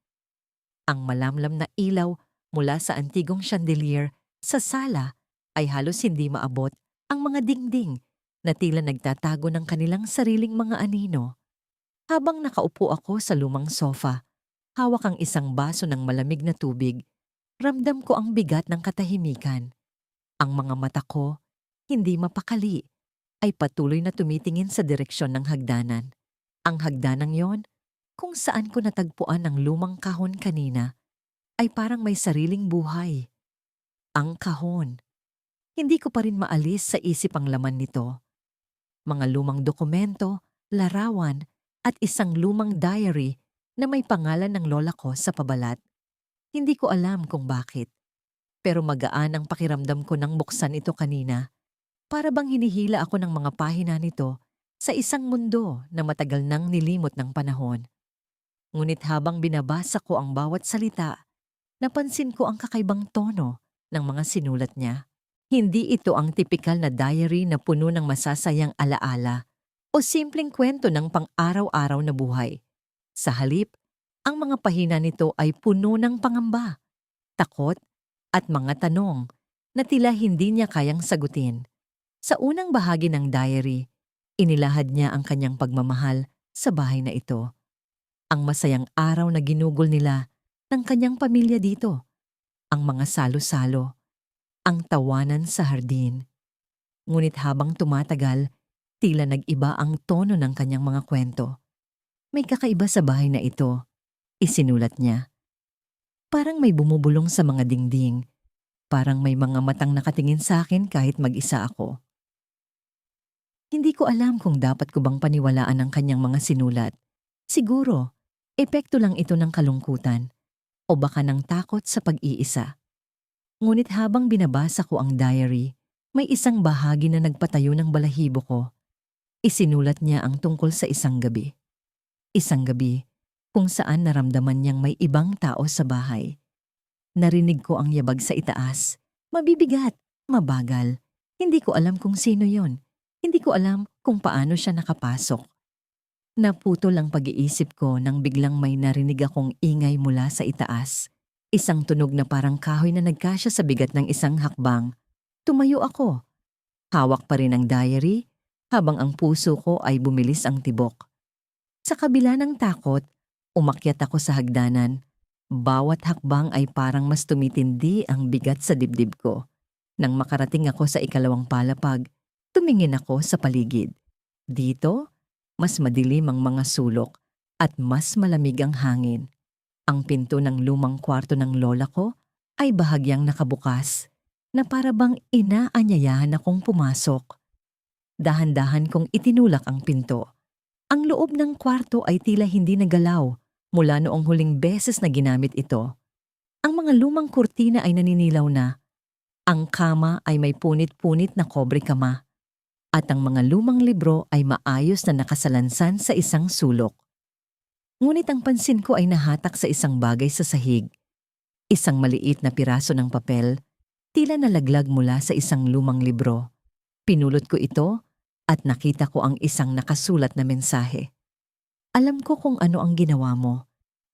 Ang malamlam na ilaw mula sa antigong chandelier sa sala ay halos hindi maabot ang mga dingding na tila nagtatago ng kanilang sariling mga anino. Habang nakaupo ako sa lumang sofa, hawak ang isang baso ng malamig na tubig, ramdam ko ang bigat ng katahimikan. Ang mga mata ko, hindi mapakali, ay patuloy na tumitingin sa direksyon ng hagdanan. Ang hagdanang yon, kung saan ko natagpuan ang lumang kahon kanina, ay parang may sariling buhay. Ang kahon. Hindi ko pa rin maalis sa isip ang laman nito. Mga lumang dokumento, larawan, at isang lumang diary na may pangalan ng lola ko sa pabalat. Hindi ko alam kung bakit, pero magaan ang pakiramdam ko nang buksan ito kanina. Para bang hinihila ako ng mga pahina nito sa isang mundo na matagal nang nilimot ng panahon. Ngunit habang binabasa ko ang bawat salita, napansin ko ang kakaibang tono ng mga sinulat niya. Hindi ito ang tipikal na diary na puno ng masasayang alaala o simpleng kwento ng pang-araw-araw na buhay. Sa halip, ang mga pahina nito ay puno ng pangamba, takot, at mga tanong na tila hindi niya kayang sagutin. Sa unang bahagi ng diary, inilahad niya ang kanyang pagmamahal sa bahay na ito. Ang masayang araw na ginugol nila ng kanyang pamilya dito, ang mga salo-salo, ang tawanan sa hardin. Ngunit habang tumatagal, tila nag-iba ang tono ng kanyang mga kwento. May kakaiba sa bahay na ito, isinulat niya. Parang may bumubulong sa mga dingding, parang may mga matang nakatingin sa akin kahit mag-isa ako. Hindi ko alam kung dapat ko bang paniwalaan ang kanyang mga sinulat. Siguro, epekto lang ito ng kalungkutan o baka ng takot sa pag-iisa. Ngunit habang binabasa ko ang diary, may isang bahagi na nagpatayo ng balahibo ko. Isinulat niya ang tungkol sa isang gabi. Isang gabi kung saan naramdaman niyang may ibang tao sa bahay. Narinig ko ang yabag sa itaas. Mabibigat, mabagal. Hindi ko alam kung sino yon. Hindi ko alam kung paano siya nakapasok. Naputol ang pag-iisip ko nang biglang may narinig akong ingay mula sa itaas. Isang tunog na parang kahoy na nagkasya sa bigat ng isang hakbang. Tumayo ako. Hawak pa rin ang diary, habang ang puso ko ay bumilis ang tibok. Sa kabila ng takot, umakyat ako sa hagdanan. Bawat hakbang ay parang mas tumitindi ang bigat sa dibdib ko. Nang makarating ako sa ikalawang palapag, tumingin ako sa paligid. Dito, mas madilim ang mga sulok at mas malamig ang hangin. Ang pinto ng lumang kwarto ng lola ko ay bahagyang nakabukas na para bang inaanyayahan akong pumasok. Dahan-dahan kong itinulak ang pinto. Ang loob ng kwarto ay tila hindi nagalaw mula noong huling beses na ginamit ito. Ang mga lumang kurtina ay naninilaw na. Ang kama ay may punit-punit na kobre kama. At ang mga lumang libro ay maayos na nakasalansan sa isang sulok. Ngunit ang pansin ko ay nahatak sa isang bagay sa sahig. Isang maliit na piraso ng papel, tila nalaglag mula sa isang lumang libro. Pinulot ko ito at nakita ko ang isang nakasulat na mensahe. Alam ko kung ano ang ginawa mo.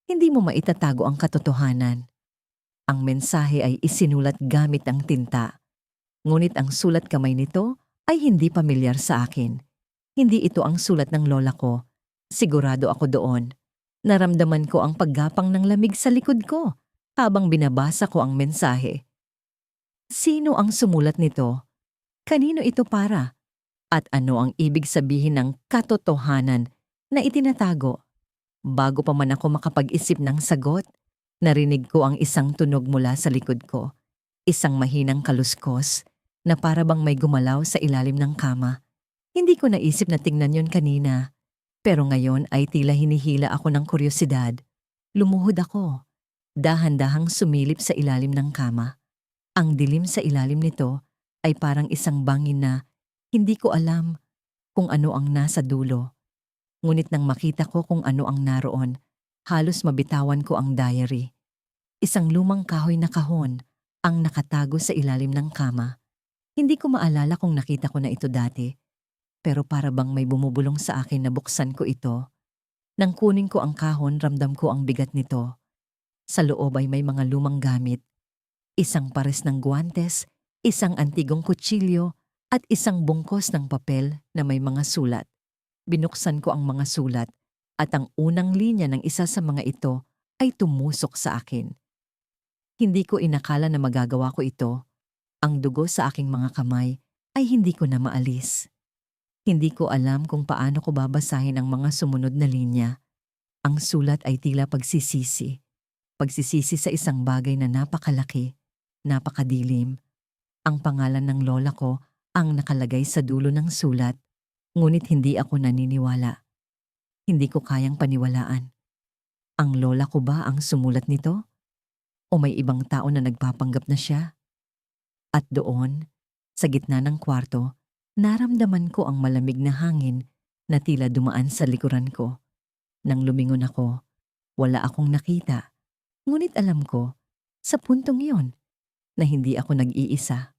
Hindi mo maitatago ang katotohanan. Ang mensahe ay isinulat gamit ang tinta. Ngunit ang sulat kamay nito ay hindi pamilyar sa akin. Hindi ito ang sulat ng lola ko. Sigurado ako doon. Naramdaman ko ang paggapang ng lamig sa likod ko habang binabasa ko ang mensahe. Sino ang sumulat nito? Kanino ito para? At ano ang ibig sabihin ng katotohanan na itinatago? Bago pa man ako makapag-isip ng sagot, narinig ko ang isang tunog mula sa likod ko. Isang mahinang kaluskos na para bang may gumalaw sa ilalim ng kama. Hindi ko naisip na tingnan yon kanina. Pero ngayon ay tila hinihila ako ng kuryosidad. Lumuhod ako. Dahan-dahang sumilip sa ilalim ng kama. Ang dilim sa ilalim nito ay parang isang bangin na hindi ko alam kung ano ang nasa dulo. Ngunit nang makita ko kung ano ang naroon, halos mabitawan ko ang diary. Isang lumang kahoy na kahon ang nakatago sa ilalim ng kama. Hindi ko maalala kung nakita ko na ito dati, pero para bang may bumubulong sa akin na buksan ko ito. Nang kunin ko ang kahon, ramdam ko ang bigat nito. Sa loob ay may mga lumang gamit, isang pares ng guwantes, isang antigong kutsilyo, at isang bungkos ng papel na may mga sulat. Binuksan ko ang mga sulat at ang unang linya ng isa sa mga ito ay tumusok sa akin. Hindi ko inakala na magagawa ko ito. Ang dugo sa aking mga kamay ay hindi ko na maalis. Hindi ko alam kung paano ko babasahin ang mga sumunod na linya. Ang sulat ay tila pagsisisi. Pagsisisi sa isang bagay na napakalaki, napakadilim. Ang pangalan ng lola ko ang nakalagay sa dulo ng sulat, ngunit hindi ako naniniwala. Hindi ko kayang paniwalaan. Ang lola ko ba ang sumulat nito? O may ibang tao na nagpapanggap na siya? At doon, sa gitna ng kwarto, naramdaman ko ang malamig na hangin na tila dumaan sa likuran ko. Nang lumingon ako, wala akong nakita. Ngunit alam ko, sa puntong iyon, na hindi ako nag-iisa.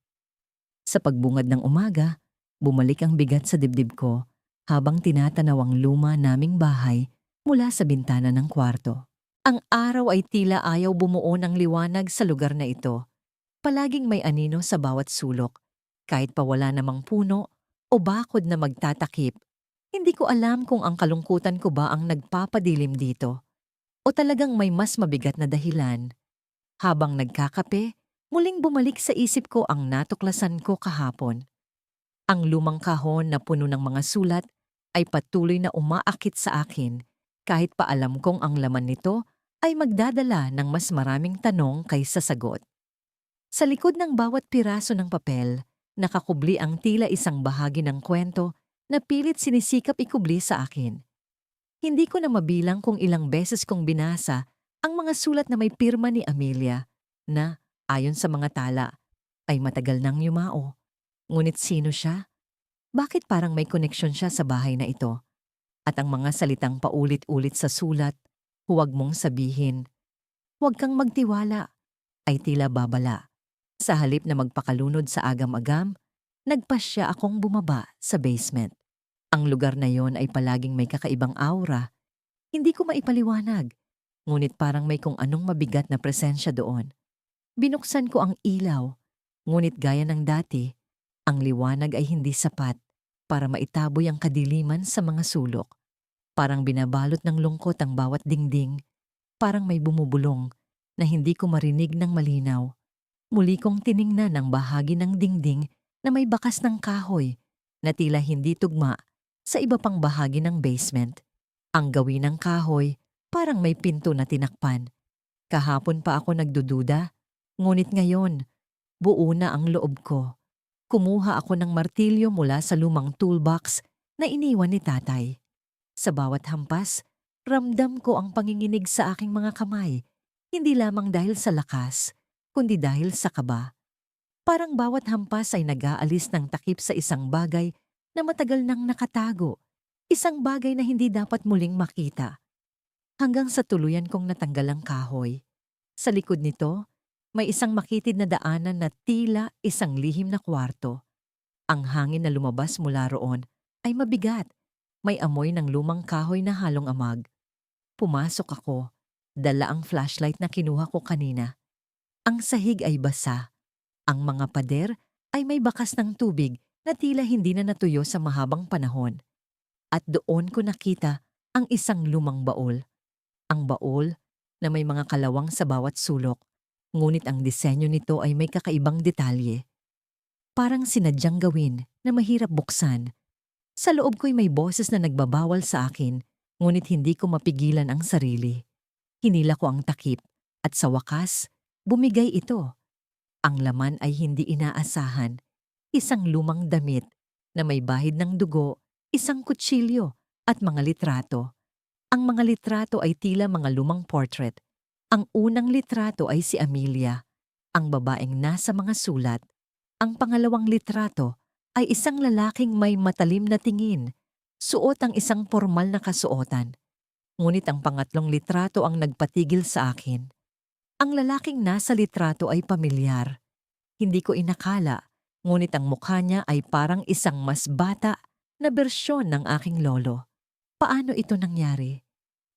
Sa pagbungad ng umaga, bumalik ang bigat sa dibdib ko habang tinatanaw ang luma naming bahay mula sa bintana ng kwarto. Ang araw ay tila ayaw bumuo ng liwanag sa lugar na ito. Palaging may anino sa bawat sulok, kahit pa wala namang puno o bakod na magtatakip. Hindi ko alam kung ang kalungkutan ko ba ang nagpapadilim dito o talagang may mas mabigat na dahilan. Habang nagkakape, muling bumalik sa isip ko ang natuklasan ko kahapon. Ang lumang kahon na puno ng mga sulat ay patuloy na umaakit sa akin kahit pa alam kong ang laman nito ay magdadala ng mas maraming tanong kaysa sagot. Sa likod ng bawat piraso ng papel, nakakubli ang tila isang bahagi ng kwento na pilit sinisikap ikubli sa akin. Hindi ko na mabilang kung ilang beses kong binasa ang mga sulat na may pirma ni Amelia na, ayon sa mga tala, ay matagal nang yumao. Ngunit sino siya? Bakit parang may koneksyon siya sa bahay na ito? At ang mga salitang paulit-ulit sa sulat, huwag mong sabihin, huwag kang magtiwala, ay tila babala. Sa halip na magpakalunod sa agam-agam, nagpasya akong bumaba sa basement. Ang lugar na yon ay palaging may kakaibang aura. Hindi ko maipaliwanag, ngunit parang may kung anong mabigat na presensya doon. Binuksan ko ang ilaw, ngunit gaya ng dati, ang liwanag ay hindi sapat para maitaboy ang kadiliman sa mga sulok. Parang binabalot ng lungkot ang bawat dingding, parang may bumubulong na hindi ko marinig ng malinaw. Muli kong tiningnan ang bahagi ng dingding na may bakas ng kahoy na tila hindi tugma sa iba pang bahagi ng basement. Ang gawin ng kahoy parang may pinto na tinakpan. Kahapon pa ako nagdududa, ngunit ngayon, buo na ang loob ko. Kumuha ako ng martilyo mula sa lumang toolbox na iniwan ni tatay. Sa bawat hampas, ramdam ko ang panginginig sa aking mga kamay, hindi lamang dahil sa lakas, kundi dahil sa kaba. Parang bawat hampas ay nag-aalis ng takip sa isang bagay na matagal nang nakatago, isang bagay na hindi dapat muling makita. Hanggang sa tuluyan kong natanggal ang kahoy. Sa likod nito, may isang makitid na daanan na tila isang lihim na kwarto. Ang hangin na lumabas mula roon ay mabigat. May amoy ng lumang kahoy na halong amag. Pumasok ako, dala ang flashlight na kinuha ko kanina. Ang sahig ay basa. Ang mga pader ay may bakas ng tubig na tila hindi na natuyo sa mahabang panahon. At doon ko nakita ang isang lumang baol. Ang baol na may mga kalawang sa bawat sulok, ngunit ang disenyo nito ay may kakaibang detalye. Parang sinadyang gawin na mahirap buksan. Sa loob ko'y may boses na nagbabawal sa akin, ngunit hindi ko mapigilan ang sarili. Hinila ko ang takip at sa wakas, bumigay ito. Ang laman ay hindi inaasahan. Isang lumang damit na may bahid ng dugo, isang kutsilyo at mga litrato. Ang mga litrato ay tila mga lumang portrait. Ang unang litrato ay si Amelia, ang babaeng nasa mga sulat. Ang pangalawang litrato ay isang lalaking may matalim na tingin, Suot ang isang formal na kasuotan. Ngunit ang pangatlong litrato ang nagpatigil sa akin. Ang lalaking nasa litrato ay pamilyar. Hindi ko inakala, ngunit ang mukha niya ay parang isang mas bata na bersyon ng aking lolo. Paano ito nangyari?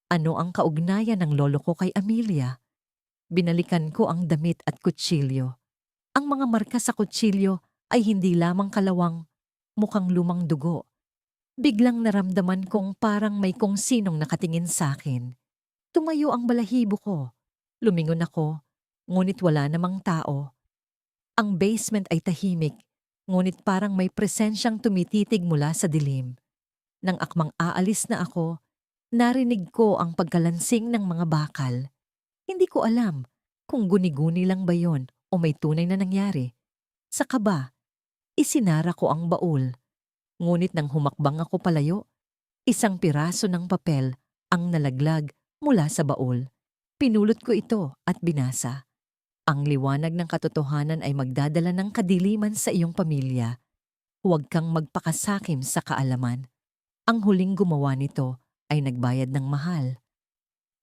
Ano ang kaugnayan ng lolo ko kay Amelia? Binalikan ko ang damit at kutsilyo. Ang mga marka sa kutsilyo ay hindi lamang kalawang, mukhang lumang dugo. Biglang naramdaman kong parang may kung sinong nakatingin sa akin. Tumayo ang balahibo ko. Lumingon ako, ngunit wala namang tao. Ang basement ay tahimik, ngunit parang may presensyang tumititig mula sa dilim. Nang akmang aalis na ako, narinig ko ang pagkalansing ng mga bakal. Hindi ko alam kung guni-guni lang ba yon o may tunay na nangyari. Sa kaba, isinara ko ang baul. Ngunit nang humakbang ako palayo, isang piraso ng papel ang nalaglag mula sa baul. Pinulot ko ito at binasa. Ang liwanag ng katotohanan ay magdadala ng kadiliman sa iyong pamilya. Huwag kang magpakasakim sa kaalaman. Ang huling gumawa nito ay nagbayad ng mahal.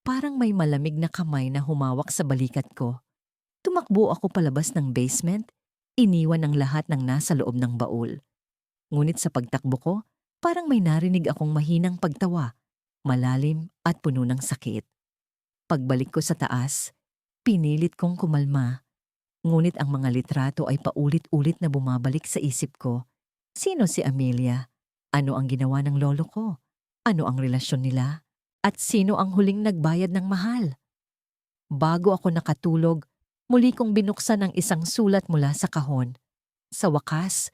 Parang may malamig na kamay na humawak sa balikat ko. Tumakbo ako palabas ng basement, iniwan ang lahat ng nasa loob ng baul. Ngunit sa pagtakbo ko, parang may narinig akong mahinang pagtawa, malalim at puno ng sakit. Pagbalik ko sa taas, pinilit kong kumalma. Ngunit ang mga litrato ay paulit-ulit na bumabalik sa isip ko. Sino si Amelia? Ano ang ginawa ng lolo ko? Ano ang relasyon nila? At sino ang huling nagbayad ng mahal? Bago ako nakatulog, muli kong binuksan ang isang sulat mula sa kahon. Sa wakas,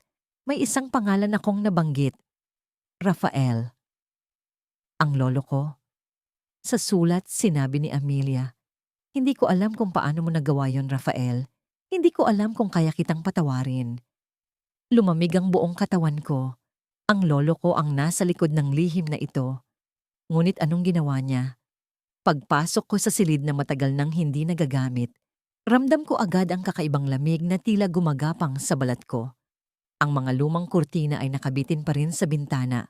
may isang pangalan akong nabanggit. Rafael. Ang lolo ko. Sa sulat, sinabi ni Amelia, "Hindi ko alam kung paano mo nagawa yon, Rafael. Hindi ko alam kung kaya kitang patawarin." Lumamig ang buong katawan ko. Ang lolo ko ang nasa likod ng lihim na ito. Ngunit anong ginawa niya? Pagpasok ko sa silid na matagal nang hindi nagagamit, ramdam ko agad ang kakaibang lamig na tila gumagapang sa balat ko. Ang mga lumang kurtina ay nakabitin pa rin sa bintana,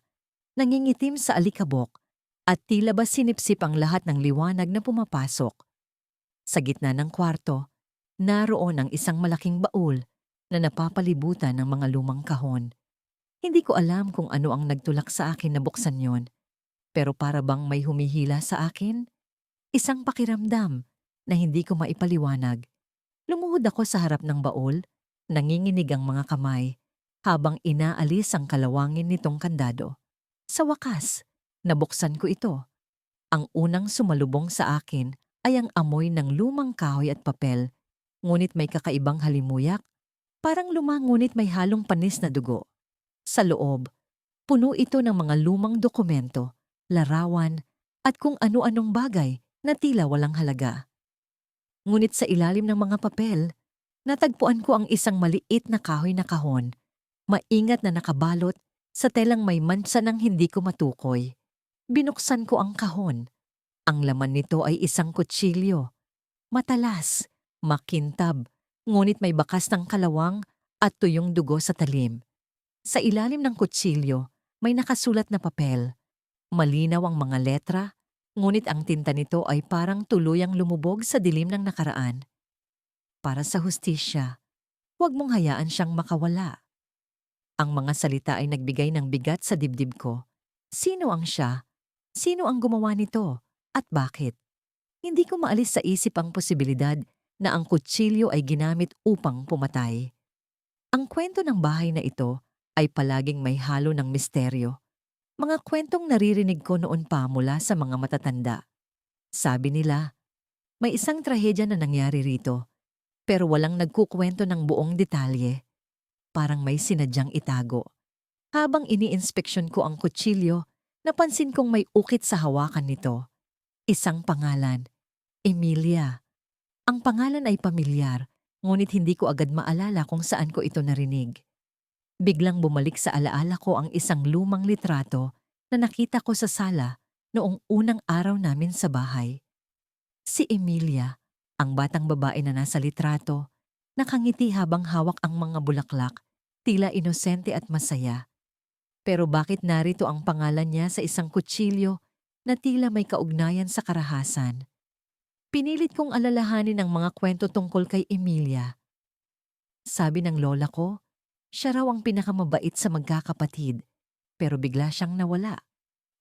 nangingitim sa alikabok, at tila ba sinipsip ang lahat ng liwanag na pumapasok. Sa gitna ng kwarto, naroon ang isang malaking baul na napapalibutan ng mga lumang kahon. Hindi ko alam kung ano ang nagtulak sa akin na buksan yon, pero para bang may humihila sa akin? Isang pakiramdam na hindi ko maipaliwanag. Lumuhod ako sa harap ng baul, nanginginig ang mga kamay, habang inaalis ang kalawangin nitong kandado. Sa wakas, nabuksan ko ito. Ang unang sumalubong sa akin ay ang amoy ng lumang kahoy at papel, ngunit may kakaibang halimuyak, parang luma ngunit may halong panis na dugo. Sa loob, puno ito ng mga lumang dokumento, larawan, at kung ano-anong bagay na tila walang halaga. Ngunit sa ilalim ng mga papel, natagpuan ko ang isang maliit na kahoy na kahon, maingat na nakabalot sa telang may mansa ng hindi ko matukoy. Binuksan ko ang kahon. Ang laman nito ay isang kutsilyo. Matalas, makintab, ngunit may bakas ng kalawang at tuyong dugo sa talim. Sa ilalim ng kutsilyo, may nakasulat na papel. Malinaw ang mga letra, ngunit ang tinta nito ay parang tuluyang lumubog sa dilim ng nakaraan. Para sa hustisya, huwag mong hayaan siyang makawala. Ang mga salita ay nagbigay ng bigat sa dibdib ko. Sino ang siya? Sino ang gumawa nito? At bakit? Hindi ko maalis sa isip ang posibilidad na ang kutsilyo ay ginamit upang pumatay. Ang kwento ng bahay na ito ay palaging may halo ng misteryo. Mga kwentong naririnig ko noon pa mula sa mga matatanda. Sabi nila, may isang trahedya na nangyari rito, pero walang nagkukwento ng buong detalye. Parang may sinadyang itago. Habang iniinspeksyon ko ang kutsilyo, napansin kong may ukit sa hawakan nito. Isang pangalan, Emilia. Ang pangalan ay pamilyar, ngunit hindi ko agad maalala kung saan ko ito narinig. Biglang bumalik sa alaala ko ang isang lumang litrato na nakita ko sa sala noong unang araw namin sa bahay. Si Emilia, ang batang babae na nasa litrato, nakangiti habang hawak ang mga bulaklak, tila inosente at masaya. Pero bakit narito ang pangalan niya sa isang kutsilyo na tila may kaugnayan sa karahasan? Pinilit kong alalahanin ang mga kwento tungkol kay Emilia. Sabi ng lola ko, siya raw ang pinakamabait sa magkakapatid, pero bigla siyang nawala.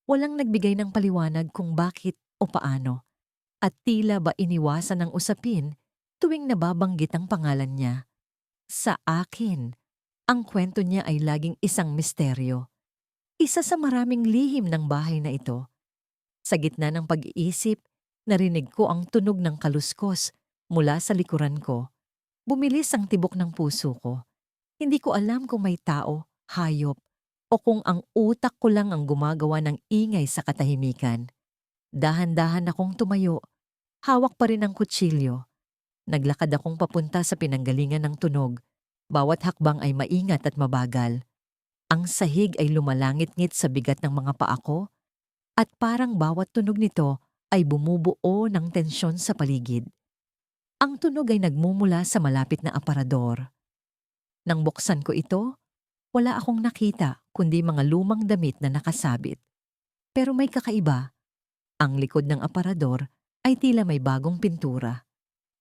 Walang nagbigay ng paliwanag kung bakit o paano, at tila ba iniwasan ng usapin tuwing nababanggit ang pangalan niya. Sa akin, ang kwento niya ay laging isang misteryo. Isa sa maraming lihim ng bahay na ito. Sa gitna ng pag-iisip, narinig ko ang tunog ng kaluskos mula sa likuran ko. Bumilis ang tibok ng puso ko. Hindi ko alam kung may tao, hayop, o kung ang utak ko lang ang gumagawa ng ingay sa katahimikan. Dahan-dahan akong tumayo. Hawak pa rin ang kutsilyo. Naglakad akong papunta sa pinanggalingan ng tunog. Bawat hakbang ay maingat at mabagal. Ang sahig ay lumalangit-ngit sa bigat ng mga paa ko at parang bawat tunog nito ay bumubuo ng tensyon sa paligid. Ang tunog ay nagmumula sa malapit na aparador. Nang buksan ko ito, wala akong nakita kundi mga lumang damit na nakasabit. Pero may kakaiba. Ang likod ng aparador ay tila may bagong pintura.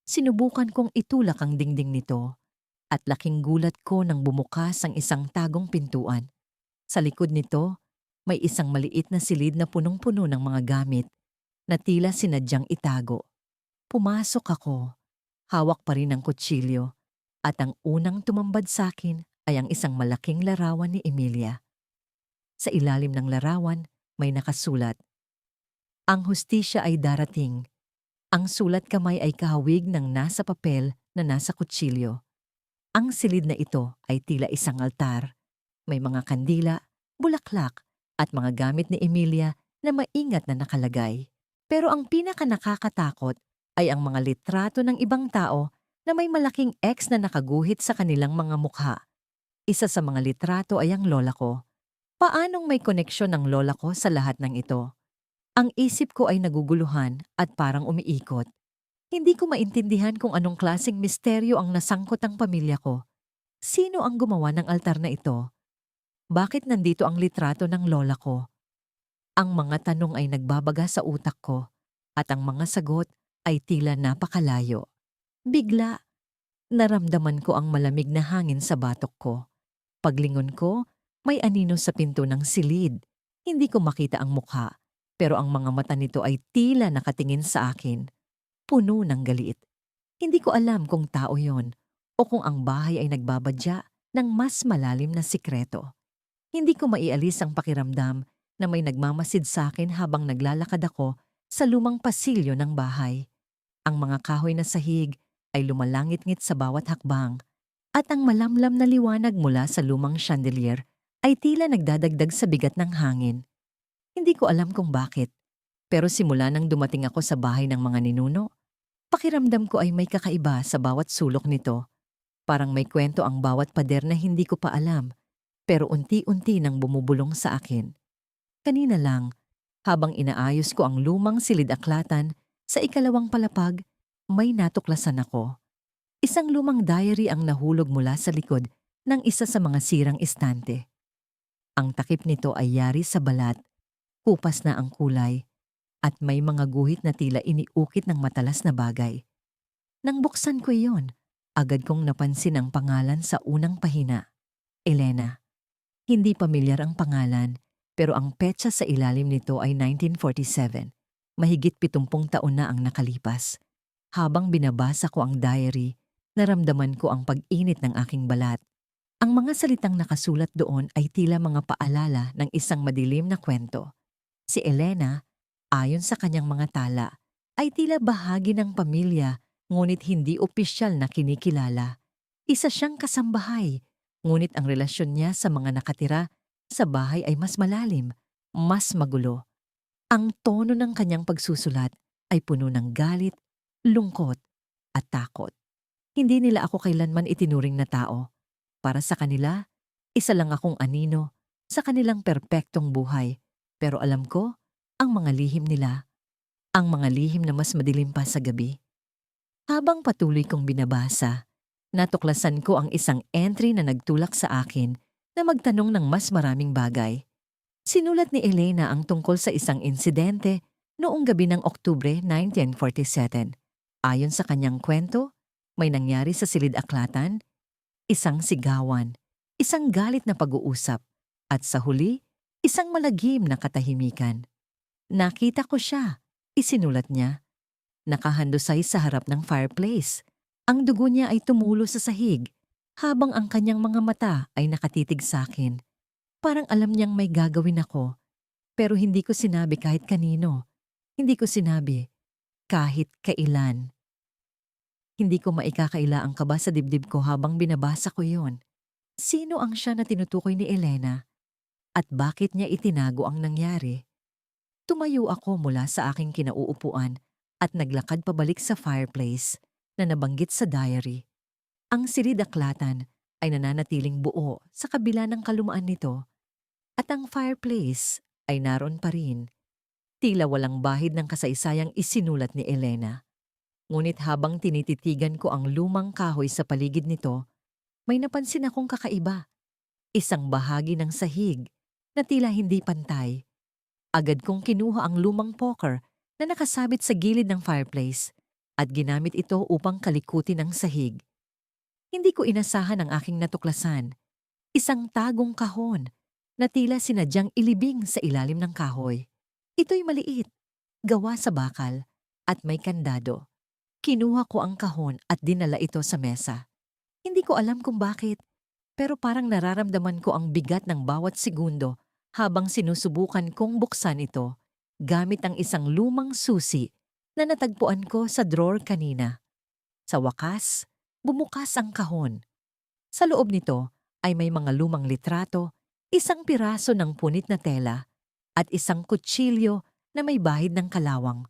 Sinubukan kong itulak ang dingding nito at laking gulat ko nang bumukas ang isang tagong pintuan. Sa likod nito, may isang maliit na silid na punong-puno ng mga gamit na tila sinadyang itago. Pumasok ako. Hawak pa rin ang kutsilyo at ang unang tumambad sa akin ay ang isang malaking larawan ni Emilia. Sa ilalim ng larawan may nakasulat, "Ang hustisya ay darating." Ang sulat kamay ay kahawig ng nasa papel na nasa kutsilyo. Ang silid na ito ay tila isang altar. May mga kandila, bulaklak, at mga gamit ni Emilia na maingat na nakalagay. Pero ang pinaka-nakakatakot ay ang mga litrato ng ibang tao na may malaking X na nakaguhit sa kanilang mga mukha. Isa sa mga litrato ay ang lola ko. Paanong may koneksyon ng lola ko sa lahat ng ito? Ang isip ko ay naguguluhan at parang umiikot. Hindi ko maintindihan kung anong klaseng misteryo ang nasangkot ang pamilya ko. Sino ang gumawa ng altar na ito? Bakit nandito ang litrato ng lola ko? Ang mga tanong ay nagbabaga sa utak ko at ang mga sagot ay tila napakalayo. Bigla, naramdaman ko ang malamig na hangin sa batok ko. Paglingon ko, may anino sa pinto ng silid. Hindi ko makita ang mukha, pero ang mga mata nito ay tila nakatingin sa akin. Puno ng galit. Hindi ko alam kung tao yon o kung ang bahay ay nagbabadya ng mas malalim na sikreto. Hindi ko maialis ang pakiramdam na may nagmamasid sa akin habang naglalakad ako sa lumang pasilyo ng bahay. Ang mga kahoy na sahig ay lumalangit-ngit sa bawat hakbang at ang malamlam na liwanag mula sa lumang chandelier ay tila nagdadagdag sa bigat ng hangin. Hindi ko alam kung bakit, pero simula nang dumating ako sa bahay ng mga ninuno, pakiramdam ko ay may kakaiba sa bawat sulok nito. Parang may kwento ang bawat pader na hindi ko pa alam, pero unti-unti nang bumubulong sa akin. Kanina lang, habang inaayos ko ang lumang silid-aklatan, sa ikalawang palapag, may natuklasan ako. Isang lumang diary ang nahulog mula sa likod ng isa sa mga sirang estante. Ang takip nito ay yari sa balat, kupas na ang kulay, at may mga guhit na tila iniukit ng matalas na bagay. Nang buksan ko iyon, agad kong napansin ang pangalan sa unang pahina. Elena. Hindi pamilyar ang pangalan, pero ang petsa sa ilalim nito ay 1947. Mahigit 70 taon na ang nakalipas. Habang binabasa ko ang diary, naramdaman ko ang pag-init ng aking balat. Ang mga salitang nakasulat doon ay tila mga paalala ng isang madilim na kwento. Si Elena, ayon sa kanyang mga tala, ay tila bahagi ng pamilya ngunit hindi opisyal na kinikilala. Isa siyang kasambahay, ngunit ang relasyon niya sa mga nakatira sa bahay ay mas malalim, mas magulo. Ang tono ng kanyang pagsusulat ay puno ng galit, lungkot, at takot. Hindi nila ako kailanman itinuring na tao. Para sa kanila, isa lang akong anino sa kanilang perpektong buhay. Pero alam ko, ang mga lihim nila, ang mga lihim na mas madilim pa sa gabi. Habang patuloy kong binabasa, natuklasan ko ang isang entry na nagtulak sa akin na magtanong ng mas maraming bagay. Sinulat ni Elena ang tungkol sa isang insidente noong gabi ng Oktubre 1947. Ayon sa kanyang kwento, may nangyari sa silid-aklatan, isang sigawan, isang galit na pag-uusap, at sa huli, isang malagim na katahimikan. Nakita ko siya, isinulat niya. Nakahandusay sa harap ng fireplace. Ang dugo niya ay tumulo sa sahig, habang ang kanyang mga mata ay nakatitig sa akin. Parang alam niyang may gagawin ako, pero hindi ko sinabi kahit kanino. Hindi ko sinabi kahit kailan. Hindi ko maikakaila ang kaba sa dibdib ko habang binabasa ko yon. Sino ang siya na tinutukoy ni Elena? At bakit niya itinago ang nangyari? Tumayo ako mula sa aking kinauupuan at naglakad pabalik sa fireplace na nabanggit sa diary. Ang silid-aklatan ay nananatiling buo sa kabila ng kalumaan nito at ang fireplace ay naroon pa rin. Tila walang bahid ng kasaysayang isinulat ni Elena. Ngunit habang tinititigan ko ang lumang kahoy sa paligid nito, may napansin akong kakaiba. Isang bahagi ng sahig na tila hindi pantay. Agad kong kinuha ang lumang poker na nakasabit sa gilid ng fireplace at ginamit ito upang kalikutin ang sahig. Hindi ko inasahan ang aking natuklasan. Isang tagong kahon na tila sinadyang ilibing sa ilalim ng kahoy. Ito'y maliit, gawa sa bakal at may kandado. Kinuha ko ang kahon at dinala ito sa mesa. Hindi ko alam kung bakit, pero parang nararamdaman ko ang bigat ng bawat segundo habang sinusubukan kong buksan ito gamit ang isang lumang susi na natagpuan ko sa drawer kanina. Sa wakas, bumukas ang kahon. Sa loob nito ay may mga lumang litrato, isang piraso ng punit na tela, at isang kutsilyo na may bahid ng kalawang.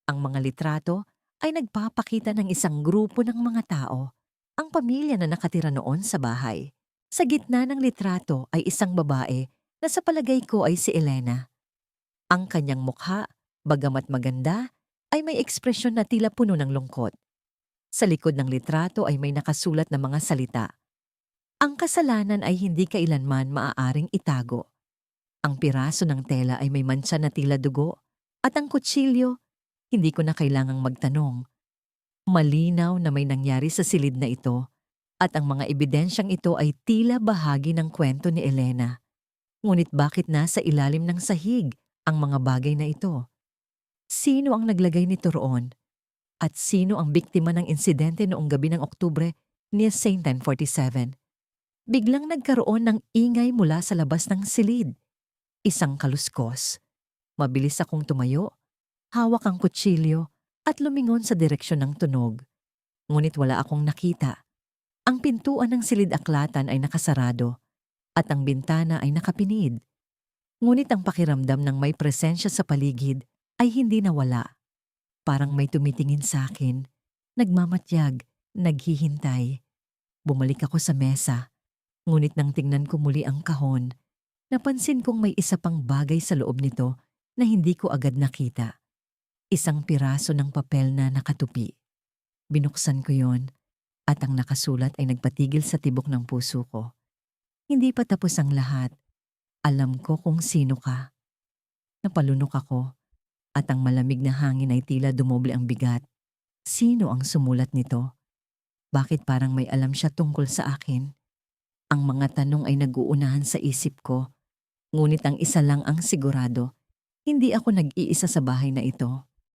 Ang mga litrato ay nagpapakita ng isang grupo ng mga tao, ang pamilya na nakatira noon sa bahay. Sa gitna ng litrato ay isang babae na sa palagay ko ay si Elena. Ang kanyang mukha, bagamat maganda, ay may ekspresyon na tila puno ng lungkot. Sa likod ng litrato ay may nakasulat na mga salita. Ang kasalanan ay hindi kailanman maaaring itago. Ang piraso ng tela ay may mantsa na tila dugo, at ang kutsilyo, hindi ko na kailangang magtanong. Malinaw na may nangyari sa silid na ito, at ang mga ebidensyang ito ay tila bahagi ng kwento ni Elena. Ngunit bakit nasa ilalim ng sahig ang mga bagay na ito? Sino ang naglagay nito roon? At sino ang biktima ng insidente noong gabi ng Oktubre ni 1947? Biglang nagkaroon ng ingay mula sa labas ng silid. Isang kaluskos. Mabilis akong tumayo, hawak ang kutsilyo at lumingon sa direksyon ng tunog. Ngunit wala akong nakita. Ang pintuan ng silid-aklatan ay nakasarado at ang bintana ay nakapinid. Ngunit ang pakiramdam ng may presensya sa paligid ay hindi nawala. Parang may tumitingin sa akin, nagmamatyag, naghihintay. Bumalik ako sa mesa, ngunit nang tingnan ko muli ang kahon, napansin kong may isa pang bagay sa loob nito na hindi ko agad nakita. Isang piraso ng papel na nakatupi. Binuksan ko yon at ang nakasulat ay nagpatigil sa tibok ng puso ko. Hindi pa tapos ang lahat. Alam ko kung sino ka. Napalunok ako at ang malamig na hangin ay tila dumoble ang bigat. Sino ang sumulat nito? Bakit parang may alam siya tungkol sa akin? Ang mga tanong ay nag-uunahan sa isip ko. Ngunit ang isa lang ang sigurado, hindi ako nag-iisa sa bahay na ito.